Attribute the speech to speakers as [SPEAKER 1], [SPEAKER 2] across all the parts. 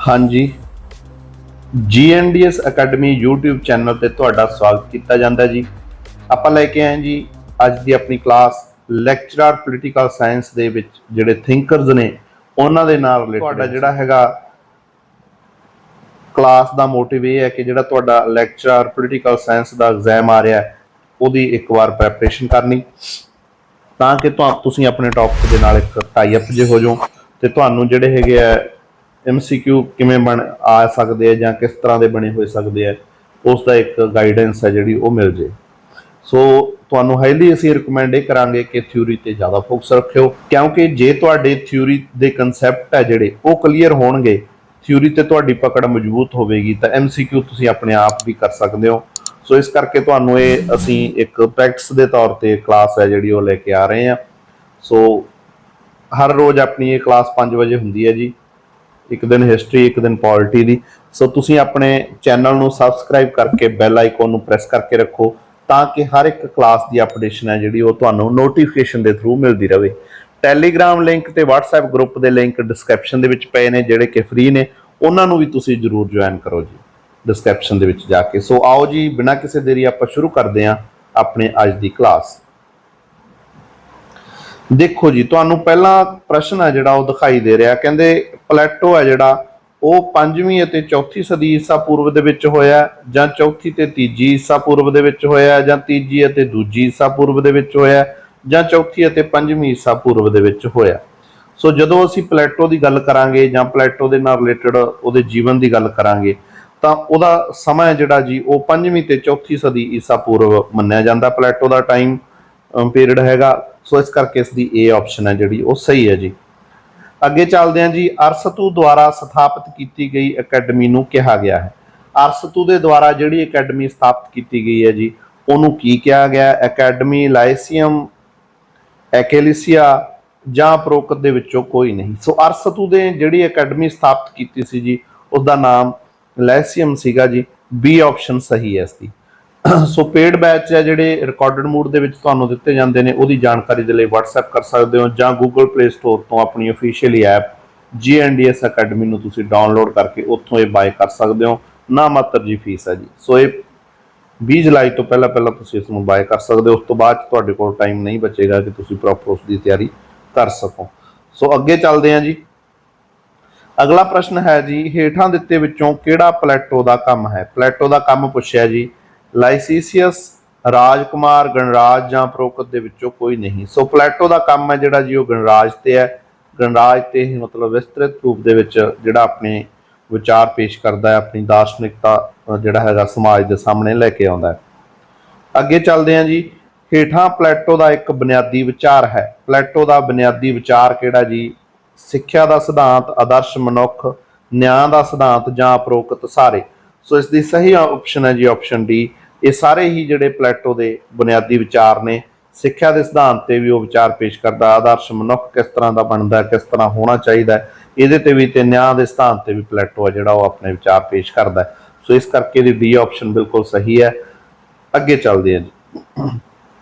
[SPEAKER 1] हाँ जी, GNDS academy YouTube channel ਤੇ ਤੁਹਾਡਾ ਸਵਾਗਤ ਕੀਤਾ ਜਾਂਦਾ ਜੀ। ਆਪਾਂ ਲੈ ਕੇ ਆਏ ਜੀ ਅੱਜ ਦੀ ਆਪਣੀ ਕਲਾਸ ਲੈਕਚਰਰ ਪੋਲੀਟੀਕਲ ਸਾਇੰਸ ਦੇ ਵਿੱਚ ਜਿਹੜੇ ਥਿੰਕਰਸ ਨੇ ਉਹਨਾਂ ਦੇ ਨਾਲ ਰਿਲੇਟਡ ਤੁਹਾਡਾ ਜਿਹੜਾ ਹੈਗਾ ਕਲਾਸ ਦਾ ਮੋਟਿਵ ਇਹ ਹੈ ਕਿ ਜਿਹੜਾ ਤੁਹਾਡਾ ਲੈਕਚਰਰ ਪੋਲੀਟੀਕਲ ਸਾਇੰਸ ਦਾ ਐਗਜ਼ਾਮ ਆ ਰਿਹਾ ਹੈ ਉਹਦੀ ਇੱਕ ਵਾਰ ਪ੍ਰੈਪਰੇਸ਼ਨ ਕਰਨੀ ਤਾਂ ਕਿ ਤੁਸੀਂ ਆਪਣੇ ਟੌਪਿਕ ਦੇ ਨਾਲ ਇੱਕ ਟਾਈ ਅਪ ਜੇ ਹੋ ਜਾਓ ਤੇ ਤੁਹਾਨੂੰ ਜਿਹੜੇ ਹੈਗੇ ਆ MCQ ਕਿਵੇਂ ਬਣ ਆ ਸਕਦੇ ਆ ਜਾਂ ਕਿਸ ਤਰ੍ਹਾਂ ਦੇ ਬਣੇ ਹੋਏ ਸਕਦੇ ਆ ਉਸ ਦਾ ਇੱਕ ਗਾਈਡੈਂਸ ਹੈ ਜਿਹੜੀ ਉਹ ਮਿਲ ਜੇ। ਸੋ ਤੁਹਾਨੂੰ ਹਾਈਲੀ ਅਸੀਂ ਰਿਕਮੈਂਡ ਇਹ ਕਰਾਂਗੇ ਕਿ ਥਿਊਰੀ ਤੇ ਜ਼ਿਆਦਾ ਫੋਕਸ ਰੱਖਿਓ ਕਿਉਂਕਿ ਜੇ ਤੁਹਾਡੇ ਥਿਊਰੀ ਦੇ ਕਨਸੈਪਟ ਹੈ ਜਿਹੜੇ ਉਹ ਕਲੀਅਰ ਹੋਣਗੇ, ਥਿਊਰੀ ਤੇ ਤੁਹਾਡੀ ਪਕੜ ਮਜ਼ਬੂਤ ਹੋਵੇਗੀ ਤਾਂ MCQ ਤੁਸੀਂ ਆਪਣੇ ਆਪ ਵੀ ਕਰ ਸਕਦੇ ਹੋ। ਸੋ ਇਸ ਕਰਕੇ ਤੁਹਾਨੂੰ ਇਹ ਅਸੀਂ ਇੱਕ ਪ੍ਰੈਕਟਿਸ ਦੇ ਤੌਰ ਤੇ ਕਲਾਸ ਹੈ ਜਿਹੜੀ ਉਹ ਲੈ ਕੇ ਆ ਰਹੇ ਹਾਂ। ਸੋ ਹਰ ਰੋਜ਼ ਆਪਣੀ ਇਹ ਕਲਾਸ 5 ਵਜੇ ਹੁੰਦੀ ਹੈ ਜੀ, ਇੱਕ ਦਿਨ ਹਿਸਟਰੀ ਇੱਕ ਦਿਨ ਪੋਲਿਟੀ ਦੀ। ਸੋ ਤੁਸੀਂ ਆਪਣੇ ਚੈਨਲ ਨੂੰ ਸਬਸਕ੍ਰਾਈਬ ਕਰਕੇ ਬੈਲ ਆਈਕਨ ਨੂੰ ਪ੍ਰੈਸ ਕਰਕੇ ਰੱਖੋ ਤਾਂ ਕਿ ਹਰ ਇੱਕ ਕਲਾਸ ਦੀ ਅਪਡੇਸ਼ਨ ਹੈ ਜਿਹੜੀ ਉਹ ਤੁਹਾਨੂੰ ਨੋਟੀਫਿਕੇਸ਼ਨ ਦੇ ਥਰੂ ਮਿਲਦੀ ਰਹੇ। ਟੈਲੀਗ੍ਰਾਮ ਲਿੰਕ ਤੇ WhatsApp ਗਰੁੱਪ ਦੇ ਲਿੰਕ ਡਿਸਕ੍ਰਿਪਸ਼ਨ ਦੇ ਵਿੱਚ ਪਏ ਨੇ ਜਿਹੜੇ ਕਿ ਫ੍ਰੀ ਨੇ, ਉਹਨਾਂ ਨੂੰ ਵੀ ਤੁਸੀਂ ਜ਼ਰੂਰ ਜੁਆਇਨ ਕਰੋ ਜੀ ਡਿਸਕ੍ਰਿਪਸ਼ਨ ਦੇ ਵਿੱਚ ਜਾ ਕੇ। ਸੋ ਆਓ ਜੀ ਬਿਨਾਂ ਕਿਸੇ ਦੇਰੀ ਆਪਾਂ ਸ਼ੁਰੂ ਕਰਦੇ ਹਾਂ ਆਪਣੇ ਅੱਜ ਦੀ ਕਲਾਸ। ਦੇਖੋ ਜੀ ਤੁਹਾਨੂੰ ਪਹਿਲਾ ਪ੍ਰਸ਼ਨ ਹੈ ਜਿਹੜਾ ਉਹ ਦਿਖਾਈ ਦੇ ਰਿਹਾ, ਕਹਿੰਦੇ ਪਲੇਟੋ ਹੈ ਜਿਹੜਾ ਉਹ 5ਵੀਂ ਅਤੇ 4ਥੀ ਸਦੀ ਈਸਾ ਪੂਰਵ ਦੇ ਵਿੱਚ ਹੋਇਆ ਜਾਂ 4ਥੀ ਤੇ 3ਜੀ ਈਸਾ ਪੂਰਵ ਦੇ ਵਿੱਚ ਹੋਇਆ ਜਾਂ 3ਜੀ ਅਤੇ 2ਜੀ ਈਸਾ ਪੂਰਵ ਦੇ ਵਿੱਚ ਹੋਇਆ ਜਾਂ 4ਥੀ ਅਤੇ 5ਵੀਂ ਈਸਾ ਪੂਰਵ ਦੇ ਵਿੱਚ ਹੋਇਆ। ਸੋ ਜਦੋਂ ਅਸੀਂ ਪਲੇਟੋ ਦੀ ਗੱਲ ਕਰਾਂਗੇ ਜਾਂ ਪਲੇਟੋ ਦੇ ਨਾਲ ਰਿਲੇਟਡ ਉਹਦੇ ਜੀਵਨ ਦੀ ਗੱਲ ਕਰਾਂਗੇ ਤਾਂ ਉਹਦਾ ਸਮਾਂ ਜਿਹੜਾ ਜੀ ਉਹ 5ਵੀਂ ਤੇ 4ਥੀ ਸਦੀ ਈਸਾ ਪੂਰਵ ਮੰਨਿਆ ਜਾਂਦਾ ਪਲੇਟੋ ਦਾ ਟਾਈਮ ਪੀਰੀਅਡ ਹੈਗਾ। ਸੋ ਇਸ ਕਰਕੇ ਇਸ ਦੀ A ਆਪਸ਼ਨ ਹੈ ਜਿਹੜੀ ਉਹ ਸਹੀ ਹੈ ਜੀ। ਅੱਗੇ ਚੱਲਦੇ ਹਾਂ ਜੀ। ਅਰਸਤੂ ਦੁਆਰਾ ਸਥਾਪਿਤ ਕੀਤੀ ਗਈ ਅਕੈਡਮੀ ਨੂੰ ਕਿਹਾ ਗਿਆ ਹੈ। ਅਰਸਤੂ ਦੇ ਦੁਆਰਾ ਜਿਹੜੀ ਅਕੈਡਮੀ ਸਥਾਪਿਤ ਕੀਤੀ ਗਈ ਹੈ ਜੀ ਉਹਨੂੰ ਕੀ ਕਿਹਾ ਗਿਆ? ਅਕੈਡਮੀ ਲਾਈਸੀਅਮ, ਐਕੇਲੀਸੀਆ ਜਾਂ ਉਪਰੋਕਤ ਦੇ ਵਿੱਚੋਂ ਕੋਈ ਨਹੀਂ। ਸੋ ਅਰਸਤੂ ਦੇ ਜਿਹੜੀ ਅਕੈਡਮੀ ਸਥਾਪਿਤ ਕੀਤੀ ਸੀ ਜੀ ਉਸਦਾ ਨਾਮ ਲਾਈਸੀਅਮ ਸੀਗਾ ਜੀ। B ਆਪਸ਼ਨ ਸਹੀ ਹੈ ਇਸ ਦੀ। ਸੋ ਪੇਡ ਬੈਚ ਹੈ ਜਿਹੜੇ ਰਿਕਾਰਡਡ ਮੋਡ ਦੇ ਵਿੱਚ ਤੁਹਾਨੂੰ ਦਿੱਤੇ ਜਾਂਦੇ ਨੇ, ਉਹਦੀ ਜਾਣਕਾਰੀ ਦੇ ਲਈ WhatsApp ਕਰ ਸਕਦੇ ਹੋ ਜਾਂ Google Play Store ਤੋਂ ਆਪਣੀ ਅਫੀਸ਼ੀਅਲੀ ਐਪ GNDS ਅਕੈਡਮੀ ਨੂੰ ਤੁਸੀਂ ਡਾਊਨਲੋਡ ਕਰਕੇ ਉੱਥੋਂ ਇਹ ਬਾਏ ਕਰ ਸਕਦੇ ਹੋ। ਨਾ ਮਾਤਰ ਜੀ ਫੀਸ ਹੈ ਜੀ। ਸੋ ਇਹ 20 ਜੁਲਾਈ ਤੋਂ ਪਹਿਲਾਂ ਤੁਸੀਂ ਇਸ ਨੂੰ ਬਾਏ ਕਰ ਸਕਦੇ ਹੋ। ਉਸ ਤੋਂ ਬਾਅਦ ਤੁਹਾਡੇ ਕੋਲ ਟਾਈਮ ਨਹੀਂ ਬਚੇਗਾ ਕਿ ਤੁਸੀਂ ਪ੍ਰੋਪਰ ਉਸ ਦੀ ਤਿਆਰੀ ਕਰ ਸਕੋ। ਸੋ ਅੱਗੇ ਚੱਲਦੇ ਹਾਂ ਜੀ। ਅਗਲਾ ਪ੍ਰਸ਼ਨ ਹੈ ਜੀ, ਹੇਠਾਂ ਦਿੱਤੇ ਵਿੱਚੋਂ ਕਿਹੜਾ ਪਲੇਟੋ ਦਾ ਕੰਮ ਹੈ? ਪਲੇਟੋ ਦਾ ਕੰਮ ਪੁੱਛਿਆ ਜੀ। ਲਾਈਸੀਸੀਅਸ, ਰਾਜਕੁਮਾਰ, ਗਣਰਾਜ ਜਾਂ ਉਪਰੋਕਤ ਦੇ ਵਿੱਚੋਂ ਕੋਈ ਨਹੀਂ। ਸੋ ਪਲੇਟੋ ਦਾ ਕੰਮ ਹੈ ਜਿਹੜਾ ਜੀ ਉਹ ਗਣਰਾਜ ਤੇ ਹੈ। ਗਣਰਾਜ ਤੇ ਹੀ ਮਤਲਬ ਵਿਸਤ੍ਰਿਤ ਰੂਪ ਦੇ ਵਿੱਚ ਜਿਹੜਾ ਆਪਣੇ ਵਿਚਾਰ ਪੇਸ਼ ਕਰਦਾ ਹੈ, ਆਪਣੀ ਦਾਰਸ਼ਨਿਕਤਾ ਜਿਹੜਾ ਹੈਗਾ ਸਮਾਜ ਦੇ ਸਾਹਮਣੇ ਲੈ ਕੇ ਆਉਂਦਾ ਹੈ। ਅੱਗੇ ਚੱਲਦੇ ਹਾਂ ਜੀ। ਹੇਠਾਂ ਪਲੇਟੋ ਦਾ ਇੱਕ ਬੁਨਿਆਦੀ ਵਿਚਾਰ ਹੈ। ਪਲੇਟੋ ਦਾ ਬੁਨਿਆਦੀ ਵਿਚਾਰ ਕਿਹੜਾ ਜੀ? ਸਿੱਖਿਆ ਦਾ ਸਿਧਾਂਤ, ਆਦਰਸ਼ ਮਨੁੱਖ, ਨਿਆਂ ਦਾ ਸਿਧਾਂਤ ਜਾਂ ਉਪਰੋਕਤ ਸਾਰੇ। ਸੋ ਇਸ ਦੀ ਸਹੀ ਆਪਸ਼ਨ ਹੈ ਜੀ ਆਪਸ਼ਨ D। ਇਹ ਸਾਰੇ ਹੀ ਜਿਹੜੇ ਪਲੇਟੋ ਦੇ ਬੁਨਿਆਦੀ ਵਿਚਾਰ ਨੇ। ਸਿੱਖਿਆ ਦੇ ਸਿਧਾਂਤ ਤੇ ਵੀ ਉਹ ਵਿਚਾਰ ਪੇਸ਼ ਕਰਦਾ, ਆਦਰਸ਼ ਮਨੁੱਖ ਕਿਸ ਤਰ੍ਹਾਂ ਦਾ ਬਣਦਾ, ਕਿਸ ਤਰ੍ਹਾਂ ਹੋਣਾ ਚਾਹੀਦਾ ਇਹਦੇ ਤੇ ਵੀ, ਤੇ ਨਿਆਂ ਦੇ ਸਿਧਾਂਤ ਤੇ ਵੀ ਪਲੇਟੋ ਹੈ ਜਿਹੜਾ ਉਹ ਆਪਣੇ ਵਿਚਾਰ ਪੇਸ਼ ਕਰਦਾ। ਸੋ ਇਸ ਕਰਕੇ ਇਹਦੀ D ਆਪਸ਼ਨ ਬਿਲਕੁਲ ਸਹੀ ਹੈ। ਅੱਗੇ ਚੱਲਦੇ ਹਾਂ ਜੀ।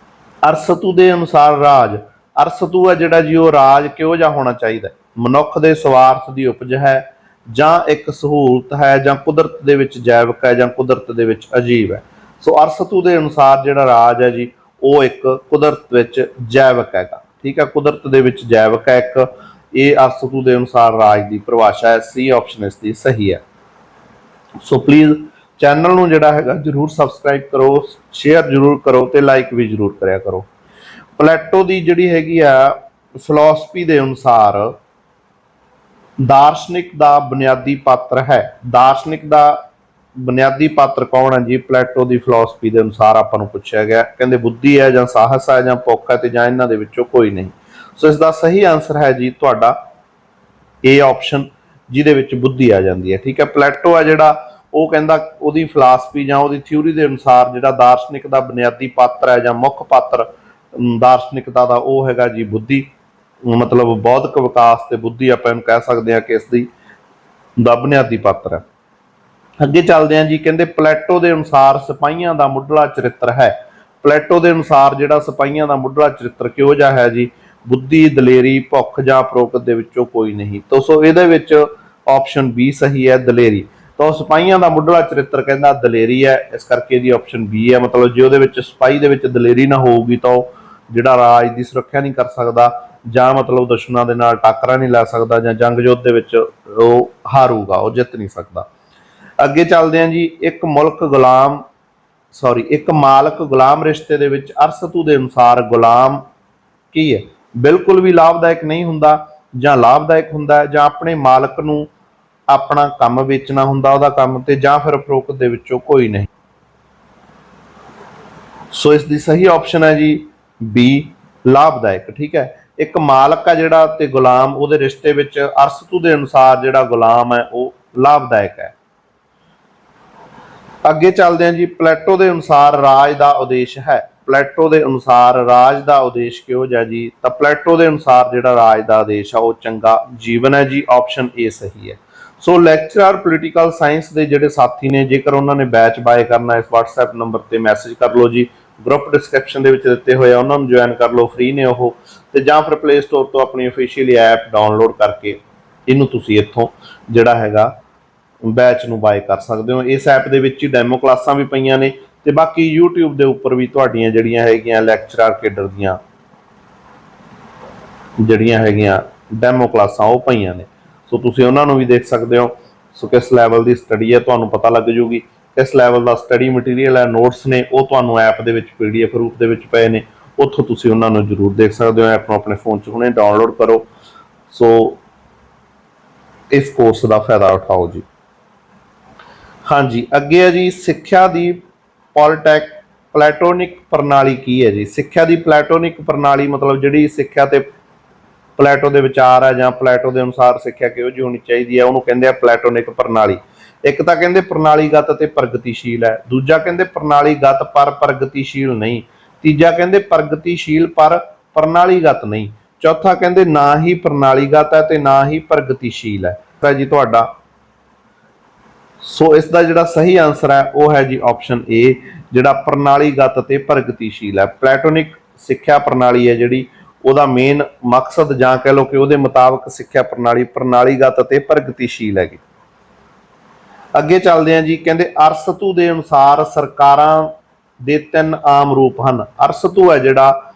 [SPEAKER 1] ਅਰਸਤੂ ਦੇ ਅਨੁਸਾਰ ਰਾਜ, ਅਰਸਤੂ ਹੈ ਜਿਹੜਾ ਜੀ ਉਹ ਰਾਜ ਕਿਹੋ ਜਿਹਾ ਹੋਣਾ ਚਾਹੀਦਾ? ਮਨੁੱਖ ਦੇ ਸਵਾਰਥ ਦੀ ਉਪਜ ਹੈ ਜਾਂ ਇੱਕ ਸਹੂਲਤ ਹੈ ਜਾਂ ਕੁਦਰਤ ਦੇ ਵਿੱਚ ਜੈਵਿਕ ਹੈ ਜਾਂ ਕੁਦਰਤ ਦੇ ਵਿੱਚ ਅਜੀਬ ਹੈ। ਸੋ ਅਰਸਤੂ ਦੇ ਅਨੁਸਾਰ ਜਿਹੜਾ ਰਾਜ ਹੈ ਜੀ ਉਹ ਇੱਕ ਕੁਦਰਤ ਵਿੱਚ ਜੈਵਿਕ ਹੈਗਾ। ਠੀਕ ਹੈ, ਕੁਦਰਤ ਦੇ ਵਿੱਚ ਜੈਵਿਕ ਹੈ ਇੱਕ। ਇਹ ਅਰਸਤੂ ਦੇ ਅਨੁਸਾਰ ਰਾਜ ਦੀ ਪਰਿਭਾਸ਼ਾ ਹੈ। C ਆਪਸ਼ਨ ਇਸ ਦੀ ਸਹੀ ਹੈ। ਸੋ ਪਲੀਜ਼ ਚੈਨਲ ਨੂੰ ਜਿਹੜਾ ਹੈਗਾ ਜ਼ਰੂਰ ਸਬਸਕ੍ਰਾਈਬ ਕਰੋ, ਸ਼ੇਅਰ ਜ਼ਰੂਰ ਕਰੋ ਤੇ ਲਾਈਕ ਵੀ ਜ਼ਰੂਰ ਕਰਿਆ ਕਰੋ। ਪਲੇਟੋ ਦੀ ਜਿਹੜੀ ਹੈਗੀ ਆ ਫਿਲਾਸਫੀ ਦੇ ਅਨੁਸਾਰ ਦਾਰਸ਼ਨਿਕ ਦਾ ਬੁਨਿਆਦੀ ਪਾਤਰ ਹੈ। ਦਾਰਸ਼ਨਿਕ ਦਾ ਬੁਨਿਆਦੀ ਪਾਤਰ ਕੌਣ ਹੈ ਜੀ? ਪਲੇਟੋ ਦੀ ਫਿਲਾਸਫੀ ਦੇ ਅਨੁਸਾਰ ਆਪਾਂ ਨੂੰ ਪੁੱਛਿਆ ਗਿਆ। ਕਹਿੰਦੇ ਬੁੱਧੀ ਹੈ ਜਾਂ ਸਾਹਸ ਹੈ ਜਾਂ ਭੁੱਖ ਹੈ ਤੇ ਜਾਂ ਇਹਨਾਂ ਦੇ ਵਿੱਚੋਂ ਕੋਈ ਨਹੀਂ। ਸੋ ਇਸ ਦਾ ਸਹੀ ਆਨਸਰ ਹੈ ਜੀ ਤੁਹਾਡਾ A ਆਪਸ਼ਨ, ਜਿਹਦੇ ਵਿੱਚ ਬੁੱਧੀ ਆ ਜਾਂਦੀ ਹੈ। ਠੀਕ ਹੈ, ਪਲੇਟੋ ਹੈ ਜਿਹੜਾ ਉਹ ਕਹਿੰਦਾ ਉਹਦੀ ਫਿਲਾਸਫੀ ਜਾਂ ਉਹਦੀ ਥਿਊਰੀ ਦੇ ਅਨੁਸਾਰ ਜਿਹੜਾ ਦਾਰਸ਼ਨਿਕ ਦਾ ਬੁਨਿਆਦੀ ਪਾਤਰ ਹੈ ਜਾਂ ਮੁੱਖ ਪਾਤਰ ਦਾਰਸ਼ਨਿਕਤਾ ਦਾ ਉਹ ਹੈਗਾ ਜੀ ਬੁੱਧੀ। ਮਤਲਬ ਬੌਧਿਕ ਵਿਕਾਸ ਤੇ ਬੁੱਧੀ ਆਪਾਂ ਇਹਨੂੰ ਕਹਿ ਸਕਦੇ ਹਾਂ ਕਿ ਇਸ ਦਾ ਬੁਨਿਆਦੀ ਪਾਤਰ ਹੈ। ਅੱਗੇ ਚੱਲਦੇ ਹਾਂ ਜੀ। ਕਹਿੰਦੇ ਪਲੇਟੋ ਦੇ ਅਨੁਸਾਰ ਸਿਪਾਹੀਆਂ ਦਾ ਮੁੱਢਲਾ ਚਰਿੱਤਰ ਹੈ। ਪਲੇਟੋ ਦੇ ਅਨੁਸਾਰ ਜਿਹੜਾ ਸਿਪਾਹੀਆਂ ਦਾ ਮੁੱਢਲਾ ਚਰਿੱਤਰ ਕਿਹੋ ਜਿਹਾ ਹੈ ਜੀ? ਬੁੱਧੀ, ਦਲੇਰੀ, ਭੁੱਖ ਜਾਂ ਉਪਰੋਕਤ ਦੇ ਵਿੱਚੋਂ ਕੋਈ ਨਹੀਂ। ਤਾਂ ਸੋ ਇਹਦੇ ਵਿੱਚ ਆਪਸ਼ਨ ਬੀ ਸਹੀ ਹੈ, ਦਲੇਰੀ। ਤਾਂ ਸਿਪਾਹੀਆਂ ਦਾ ਮੁੱਢਲਾ ਚਰਿੱਤਰ ਕਹਿੰਦਾ ਦਲੇਰੀ ਹੈ, ਇਸ ਕਰਕੇ ਇਹਦੀ ਆਪਸ਼ਨ ਬੀ ਹੈ। ਮਤਲਬ ਜੇ ਉਹਦੇ ਵਿੱਚ ਸਿਪਾਹੀ ਦੇ ਵਿੱਚ ਦਲੇਰੀ ਨਾ ਹੋਊਗੀ ਤਾਂ ਉਹ ਜਿਹੜਾ ਰਾਜ ਦੀ ਸੁਰੱਖਿਆ ਨਹੀਂ ਕਰ ਸਕਦਾ, ਜਾਂ ਮਤਲਬ ਦੁਸ਼ਮਣਾਂ ਦੇ ਨਾਲ ਟਾਕਰਾ ਨਹੀਂ ਲੈ ਸਕਦਾ, ਜਾਂ ਜੰਗ ਯੁੱਧ ਦੇ ਵਿੱਚ ਉਹ ਹਾਰੂਗਾ, ਉਹ ਜਿੱਤ ਨਹੀਂ ਸਕਦਾ। ਅੱਗੇ ਚੱਲਦੇ ਹਾਂ ਜੀ। ਇੱਕ ਮਾਲਕ ਗੁਲਾਮ ਰਿਸ਼ਤੇ ਦੇ ਵਿੱਚ ਅਰਸਤੂ ਦੇ ਅਨੁਸਾਰ ਗੁਲਾਮ ਕੀ ਹੈ? ਬਿਲਕੁਲ ਵੀ ਲਾਭਦਾਇਕ ਨਹੀਂ ਹੁੰਦਾ, ਜਾਂ ਲਾਭਦਾਇਕ ਹੁੰਦਾ, ਜਾਂ ਆਪਣੇ ਮਾਲਕ ਨੂੰ ਆਪਣਾ ਕੰਮ ਵੇਚਣਾ ਹੁੰਦਾ ਉਹਦਾ ਕੰਮ ਤੇ, ਜਾਂ ਫਿਰ ਉਪਰੋਕਤ ਦੇ ਵਿੱਚੋਂ ਕੋਈ ਨਹੀਂ। ਸੋ ਇਸ ਦੀ ਸਹੀ ਆਪਸ਼ਨ ਹੈ ਜੀ ਬੀ, ਲਾਭਦਾਇਕ। ਠੀਕ ਹੈ, ਇੱਕ ਮਾਲਕ ਆ ਜਿਹੜਾ ਤੇ ਗੁਲਾਮ, ਉਹਦੇ ਰਿਸ਼ਤੇ ਵਿੱਚ ਅਰਸਤੂ ਦੇ ਅਨੁਸਾਰ ਜਿਹੜਾ ਗੁਲਾਮ ਹੈ ਉਹ ਲਾਭਦਾਇਕ ਹੈ। ਅੱਗੇ ਚੱਲਦੇ ਹਾਂ ਜੀ। ਪਲੈਟੋ ਦੇ ਅਨੁਸਾਰ ਰਾਜ ਦਾ ਉਦੇਸ਼ ਹੈ। ਪਲੈਟੋ ਦੇ ਅਨੁਸਾਰ ਰਾਜ ਦਾ ਉਦੇਸ਼ ਕਿਹੋ ਜਿਹਾ ਜੀ? ਤਾਂ ਪਲੈਟੋ ਦੇ ਅਨੁਸਾਰ ਜਿਹੜਾ ਰਾਜ ਦਾ ਉਦੇਸ਼ ਆ ਉਹ ਚੰਗਾ ਜੀਵਨ ਹੈ ਜੀ, ਆਪਸ਼ਨ ਏ ਸਹੀ ਹੈ। ਸੋ ਲੈਕਚਰਰ ਪੋਲੀਟੀਕਲ ਸਾਇੰਸ ਦੇ ਜਿਹੜੇ ਸਾਥੀ ਨੇ, ਜੇਕਰ ਉਹਨਾਂ ਨੇ ਬੈਚ ਬਾਏ ਕਰਨਾ, ਇਸ WhatsApp ਨੰਬਰ ਤੇ ਮੈਸੇਜ ਕਰ ਲਓ ਜੀ। ਗਰੁੱਪ ਡਿਸਕ੍ਰਿਪਸ਼ਨ ਦੇ ਵਿੱਚ ਦਿੱਤੇ ਹੋਏ ਆ, ਉਹਨਾਂ ਨੂੰ ਜੁਆਇਨ ਕਰ ਲਓ, ਫ੍ਰੀ ਨੇ ਉਹ। ਤੇ ਜਾਂ ਫਿਰ ਪਲੇ ਸਟੋਰ ਤੋਂ ਆਪਣੀ ਅਫੀਸ਼ੀਅਲੀ ਐਪ ਡਾਊਨਲੋਡ ਕਰਕੇ ਇਹਨੂੰ ਤੁਸੀਂ ਇੱਥੋਂ ਜਿਹੜਾ ਹੈਗਾ ਬੈਚ ਨੂੰ ਬਾਏ ਕਰ ਸਕਦੇ ਹੋ। ਇਸ ਐਪ ਦੇ ਵਿੱਚ ਹੀ ਡੈਮੋ ਕਲਾਸਾਂ ਵੀ ਪਈਆਂ ਨੇ, ਤੇ ਬਾਕੀ YouTube ਦੇ ਉੱਪਰ ਵੀ ਤੁਹਾਡੀਆਂ ਜਿਹੜੀਆਂ ਹੈਗੀਆਂ ਲੈਕਚਰਰ ਕੇਡਰ ਦੀਆਂ ਜਿਹੜੀਆਂ ਹੈਗੀਆਂ ਡੈਮੋ ਕਲਾਸਾਂ ਉਹ ਪਈਆਂ ਨੇ। ਸੋ ਤੁਸੀਂ ਉਹਨਾਂ ਨੂੰ ਵੀ ਦੇਖ ਸਕਦੇ ਹੋ। ਸੋ ਕਿਸ ਲੈਵਲ ਦੀ ਸਟੱਡੀ ਹੈ ਤੁਹਾਨੂੰ ਪਤਾ ਲੱਗ ਜੂਗੀ, ਕਿਸ ਲੈਵਲ ਦਾ ਸਟੱਡੀ ਮਟੀਰੀਅਲ ਹੈ, ਨੋਟਸ ਨੇ ਉਹ ਤੁਹਾਨੂੰ ਐਪ ਦੇ ਵਿੱਚ PDF ਰੂਪ ਦੇ ਵਿੱਚ ਪਏ ਨੇ, ਉੱਥੋਂ ਤੁਸੀਂ ਉਹਨਾਂ ਨੂੰ ਜ਼ਰੂਰ ਦੇਖ ਸਕਦੇ ਹੋ। ਐਪ ਨੂੰ ਆਪਣੇ ਫੋਨ 'ਚ ਹੁਣੇ ਡਾਊਨਲੋਡ ਕਰੋ। ਸੋ ਇਸ ਕੋਰਸ ਦਾ ਫਾਇਦਾ ਉਠਾਓ ਜੀ। ਹਾਂਜੀ, ਅੱਗੇ ਹੈ ਜੀ ਸਿੱਖਿਆ ਦੀ ਪਲੈਟੋਨਿਕ ਪ੍ਰਣਾਲੀ ਕੀ ਹੈ ਜੀ? ਸਿੱਖਿਆ ਦੀ ਪਲੈਟੋਨਿਕ ਪ੍ਰਣਾਲੀ ਮਤਲਬ ਜਿਹੜੀ ਸਿੱਖਿਆ ਤੇ ਪਲੈਟੋ ਦੇ ਵਿਚਾਰ ਹੈ, ਜਾਂ ਪਲੈਟੋ ਦੇ ਅਨੁਸਾਰ ਸਿੱਖਿਆ ਕਿਹੋ ਜਿਹੀ ਹੋਣੀ ਚਾਹੀਦੀ ਹੈ, ਉਹਨੂੰ ਕਹਿੰਦੇ ਆ ਪਲੈਟੋਨਿਕ ਪ੍ਰਣਾਲੀ। ਇੱਕ ਤਾਂ ਕਹਿੰਦੇ ਪ੍ਰਣਾਲੀਗਤ ਅਤੇ ਪ੍ਰਗਤੀਸ਼ੀਲ ਹੈ, ਦੂਜਾ ਕਹਿੰਦੇ ਪ੍ਰਣਾਲੀਗਤ ਪਰ ਪ੍ਰਗਤੀਸ਼ੀਲ ਨਹੀਂ, ਤੀਜਾ ਕਹਿੰਦੇ ਪ੍ਰਗਤੀਸ਼ੀਲ ਪਰ ਪ੍ਰਣਾਲੀਗਤ ਨਹੀਂ, ਚੌਥਾ ਕਹਿੰਦੇ ਨਾ ਹੀ ਪ੍ਰਣਾਲੀਗਤ ਹੈ ਤੇ ਨਾ ਹੀ ਪ੍ਰਗਤੀਸ਼ੀਲ ਹੈ ਜੀ ਤੁਹਾਡਾ। ਸੋ ਇਸ ਦਾ ਜਿਹੜਾ ਸਹੀ ਆਨਸਰ ਹੈ ਉਹ ਹੈ ਜੀ ਆਪਸ਼ਨ ਏ, ਜਿਹੜਾ ਪ੍ਰਣਾਲੀਗਤ ਅਤੇ ਪ੍ਰਗਤੀਸ਼ੀਲ ਹੈ। ਪਲੈਟੋਨਿਕ ਸਿੱਖਿਆ ਪ੍ਰਣਾਲੀ ਹੈ ਜਿਹੜੀ, ਉਹਦਾ ਮੇਨ ਮਕਸਦ ਜਾਂ ਕਹਿ ਲਓ ਕਿ ਉਹਦੇ ਮੁਤਾਬਕ ਸਿੱਖਿਆ ਪ੍ਰਣਾਲੀ ਪ੍ਰਣਾਲੀਗਤ ਅਤੇ ਪ੍ਰਗਤੀਸ਼ੀਲ ਹੈਗੀ। ਅੱਗੇ ਚੱਲਦੇ ਹਾਂ ਜੀ। ਕਹਿੰਦੇ ਅਰਸਤੂ ਦੇ ਅਨੁਸਾਰ ਸਰਕਾਰਾਂ ਦੇ 3 ਆਮ ਰੂਪ ਹਨ। ਅਰਸਤੂ ਹੈ ਜਿਹੜਾ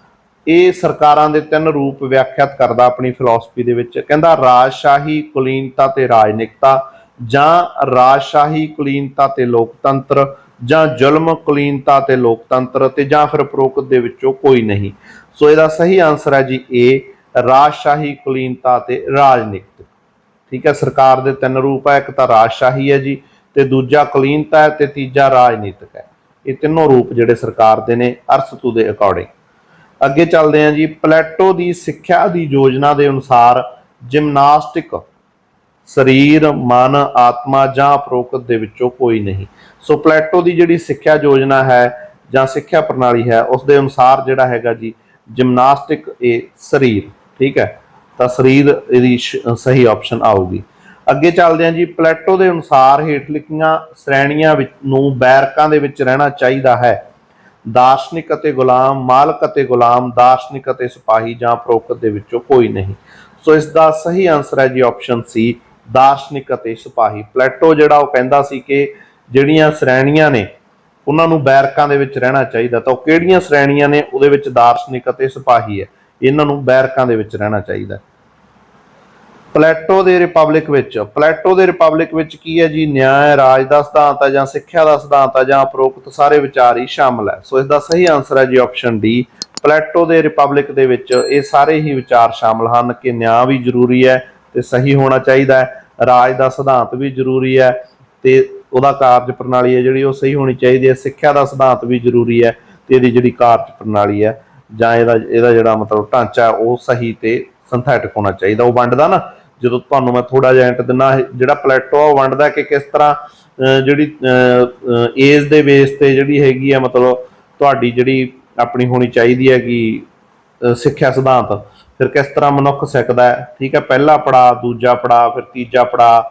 [SPEAKER 1] ਇਹ ਸਰਕਾਰਾਂ ਦੇ 3 ਰੂਪ ਵਿਆਖਿਆਤ ਕਰਦਾ ਆਪਣੀ ਫਿਲਾਸਫੀ ਦੇ ਵਿੱਚ। ਕਹਿੰਦਾ ਰਾਜਸ਼ਾਹੀ, ਕੁਲੀਨਤਾ ਤੇ ਰਾਜਨਿਕਤਾ, ਜਾਂ ਰਾਜਸ਼ਾਹੀ, ਕੁਲੀਨਤਾ ਤੇ ਲੋਕਤੰਤਰ, ਜਾਂ ਜ਼ੁਲਮ, ਕੁਲੀਨਤਾ ਤੇ ਲੋਕਤੰਤਰ, ਤੇ ਜਾਂ ਫਿਰ ਉਪਰੋਕਤ ਦੇ ਵਿੱਚੋਂ ਕੋਈ ਨਹੀਂ। ਸੋ ਇਹਦਾ ਸਹੀ ਆਨਸਰ ਹੈ ਜੀ ਏ, ਰਾਜਸ਼ਾਹੀ, ਕੁਲੀਨਤਾ ਤੇ ਰਾਜਨੀਤਿਕ। ਠੀਕ ਹੈ, ਸਰਕਾਰ ਦੇ 3 ਰੂਪ ਹੈ, ਇੱਕ ਤਾਂ ਰਾਜਸ਼ਾਹੀ ਹੈ ਜੀ, ਤੇ ਦੂਜਾ ਕੁਲੀਨਤਾ ਹੈ, ਤੇ ਤੀਜਾ ਰਾਜਨੀਤਿਕ ਹੈ। ਇਹ ਤਿੰਨੋਂ ਰੂਪ ਜਿਹੜੇ ਸਰਕਾਰ ਦੇ ਨੇ ਅਰਸਤੂ ਦੇ ਅਕੋਰਡਿੰਗ। ਅੱਗੇ ਚੱਲਦੇ ਹਾਂ ਜੀ। ਪਲੈਟੋ ਦੀ ਸਿੱਖਿਆ ਦੀ ਯੋਜਨਾ ਦੇ ਅਨੁਸਾਰ ਜਿਮਨਾਸਟਿਕ ਸਰੀਰ, ਮਨ, ਆਤਮਾ ਜਾਂ ਉਪਰੋਕਤ ਦੇ ਵਿੱਚੋਂ ਕੋਈ ਨਹੀਂ। ਸੋ ਪਲੈਟੋ ਦੀ ਜਿਹੜੀ ਸਿੱਖਿਆ ਯੋਜਨਾ ਹੈ ਜਾਂ ਸਿੱਖਿਆ ਪ੍ਰਣਾਲੀ ਹੈ, ਉਸ ਦੇ ਅਨੁਸਾਰ ਜਿਹੜਾ ਹੈਗਾ ਜੀ ਜਿਮਨਾਸਟਿਕ ਇਹ ਸਰੀਰ। ਠੀਕ ਹੈ, ਤਾਂ ਸਰੀਰ ਇਹਦੀ ਸਹੀ ਆਪਸ਼ਨ ਆਊਗੀ। ਅੱਗੇ ਚੱਲਦੇ ਹਾਂ ਜੀ। ਪਲੈਟੋ ਦੇ ਅਨੁਸਾਰ ਹੇਠ ਲਿਖੀਆਂ ਸ਼੍ਰੇਣੀਆਂ ਨੂੰ ਬੈਰਕਾਂ ਦੇ ਵਿੱਚ ਰਹਿਣਾ ਚਾਹੀਦਾ ਹੈ। ਦਾਰਸ਼ਨਿਕ ਅਤੇ ਗੁਲਾਮ, ਮਾਲਕ ਅਤੇ ਗੁਲਾਮ, ਦਾਰਸ਼ਨਿਕ ਅਤੇ ਸਿਪਾਹੀ, ਜਾਂ ਉਪਰੋਕਤ ਦੇ ਵਿੱਚੋਂ ਕੋਈ ਨਹੀਂ। ਸੋ ਇਸ ਦਾ ਸਹੀ ਆਨਸਰ ਹੈ ਜੀ ਆਪਸ਼ਨ ਸੀ, ਦਾਰਸ਼ਨਿਕ ਅਤੇ ਸਿਪਾਹੀ। ਪਲੈਟੋ ਜਿਹੜਾ ਉਹ ਕਹਿੰਦਾ ਸੀ ਕਿ ਜਿਹੜੀਆਂ ਸ਼੍ਰੇਣੀਆਂ ਨੇ ਉਹਨਾਂ ਨੂੰ ਬੈਰਕਾਂ ਦੇ ਵਿੱਚ ਰਹਿਣਾ ਚਾਹੀਦਾ। ਤਾਂ ਉਹ ਕਿਹੜੀਆਂ ਸ਼੍ਰੇਣੀਆਂ ਨੇ? ਉਹਦੇ ਵਿੱਚ ਦਾਰਸ਼ਨਿਕ ਅਤੇ ਸਿਪਾਹੀ ਹੈ, ਇਹਨਾਂ ਨੂੰ ਬੈਰਕਾਂ ਦੇ ਵਿੱਚ ਰਹਿਣਾ ਚਾਹੀਦਾ। ਪਲੈਟੋ ਦੇ ਰਿਪਬਲਿਕ ਵਿੱਚ ਕੀ ਹੈ ਜੀ? ਨਿਆਂ, ਰਾਜ ਦਾ ਸਿਧਾਂਤ ਹੈ, ਜਾਂ ਸਿੱਖਿਆ ਦਾ ਸਿਧਾਂਤ ਹੈ, ਜਾਂ ਉਪਰੋਕਤ ਸਾਰੇ ਵਿਚਾਰ ਹੀ ਸ਼ਾਮਲ ਹੈ। ਸੋ ਇਸ ਦਾ ਸਹੀ ਆਨਸਰ ਹੈ ਜੀ ਆਪਸ਼ਨ ਡੀ। ਪਲੈਟੋ ਦੇ ਰਿਪਬਲਿਕ ਦੇ ਵਿੱਚ ਇਹ ਸਾਰੇ ਹੀ ਵਿਚਾਰ ਸ਼ਾਮਲ ਹਨ ਕਿ ਨਿਆਂ ਵੀ ਜ਼ਰੂਰੀ ਹੈ ਤੇ ਸਹੀ ਹੋਣਾ ਚਾਹੀਦਾ ਹੈ, ਰਾਜ ਦਾ ਸਿਧਾਂਤ ਵੀ ਜ਼ਰੂਰੀ ਹੈ ਤੇ ਉਹਦਾ ਕਾਰਜ ਪ੍ਰਣਾਲੀ ਹੈ ਜਿਹੜੀ ਉਹ ਸਹੀ ਹੋਣੀ ਚਾਹੀਦੀ ਹੈ, ਸਿੱਖਿਆ ਦਾ ਸਿਧਾਂਤ ਵੀ ਜ਼ਰੂਰੀ ਹੈ ਤੇ ਇਹਦੀ ਜਿਹੜੀ ਕਾਰਜ ਪ੍ਰਣਾਲੀ ਹੈ ਜਾਂ ਇਹਦਾ ਜਿਹੜਾ ਮਤਲਬ ਢਾਂਚਾ ਉਹ ਸਹੀ ਤੇ ਸਿੰਥੈਟਿਕ ਹੋਣਾ ਚਾਹੀਦਾ। ਉਹ ਵੰਡਦਾ ਨਾ, ਜਦੋਂ ਤੁਹਾਨੂੰ ਮੈਂ ਥੋੜਾ ਜਿਹਾ ਹਿੰਟ ਦਿੰਦਾ, ਜਿਹੜਾ ਪਲੈਟੋ ਉਹ ਵੰਡਦਾ ਕਿ ਕਿਸ ਤਰ੍ਹਾਂ ਜਿਹੜੀ ਏਜ ਦੇ ਬੇਸ ਤੇ ਜਿਹੜੀ ਹੈਗੀ ਆ ਮਤਲਬ ਤੁਹਾਡੀ ਜਿਹੜੀ ਆਪਣੀ ਹੋਣੀ ਚਾਹੀਦੀ ਹੈ ਕਿ ਸਿੱਖਿਆ ਸਿਧਾਂਤ, ਫਿਰ ਕਿਸ ਤਰ੍ਹਾਂ ਮਨੁੱਖ ਸਿੱਖਦਾ ਹੈ। ਠੀਕ ਹੈ, ਪਹਿਲਾ ਪੜਾਅ, ਦੂਜਾ ਪੜਾਅ, ਫਿਰ ਤੀਜਾ ਪੜਾਅ,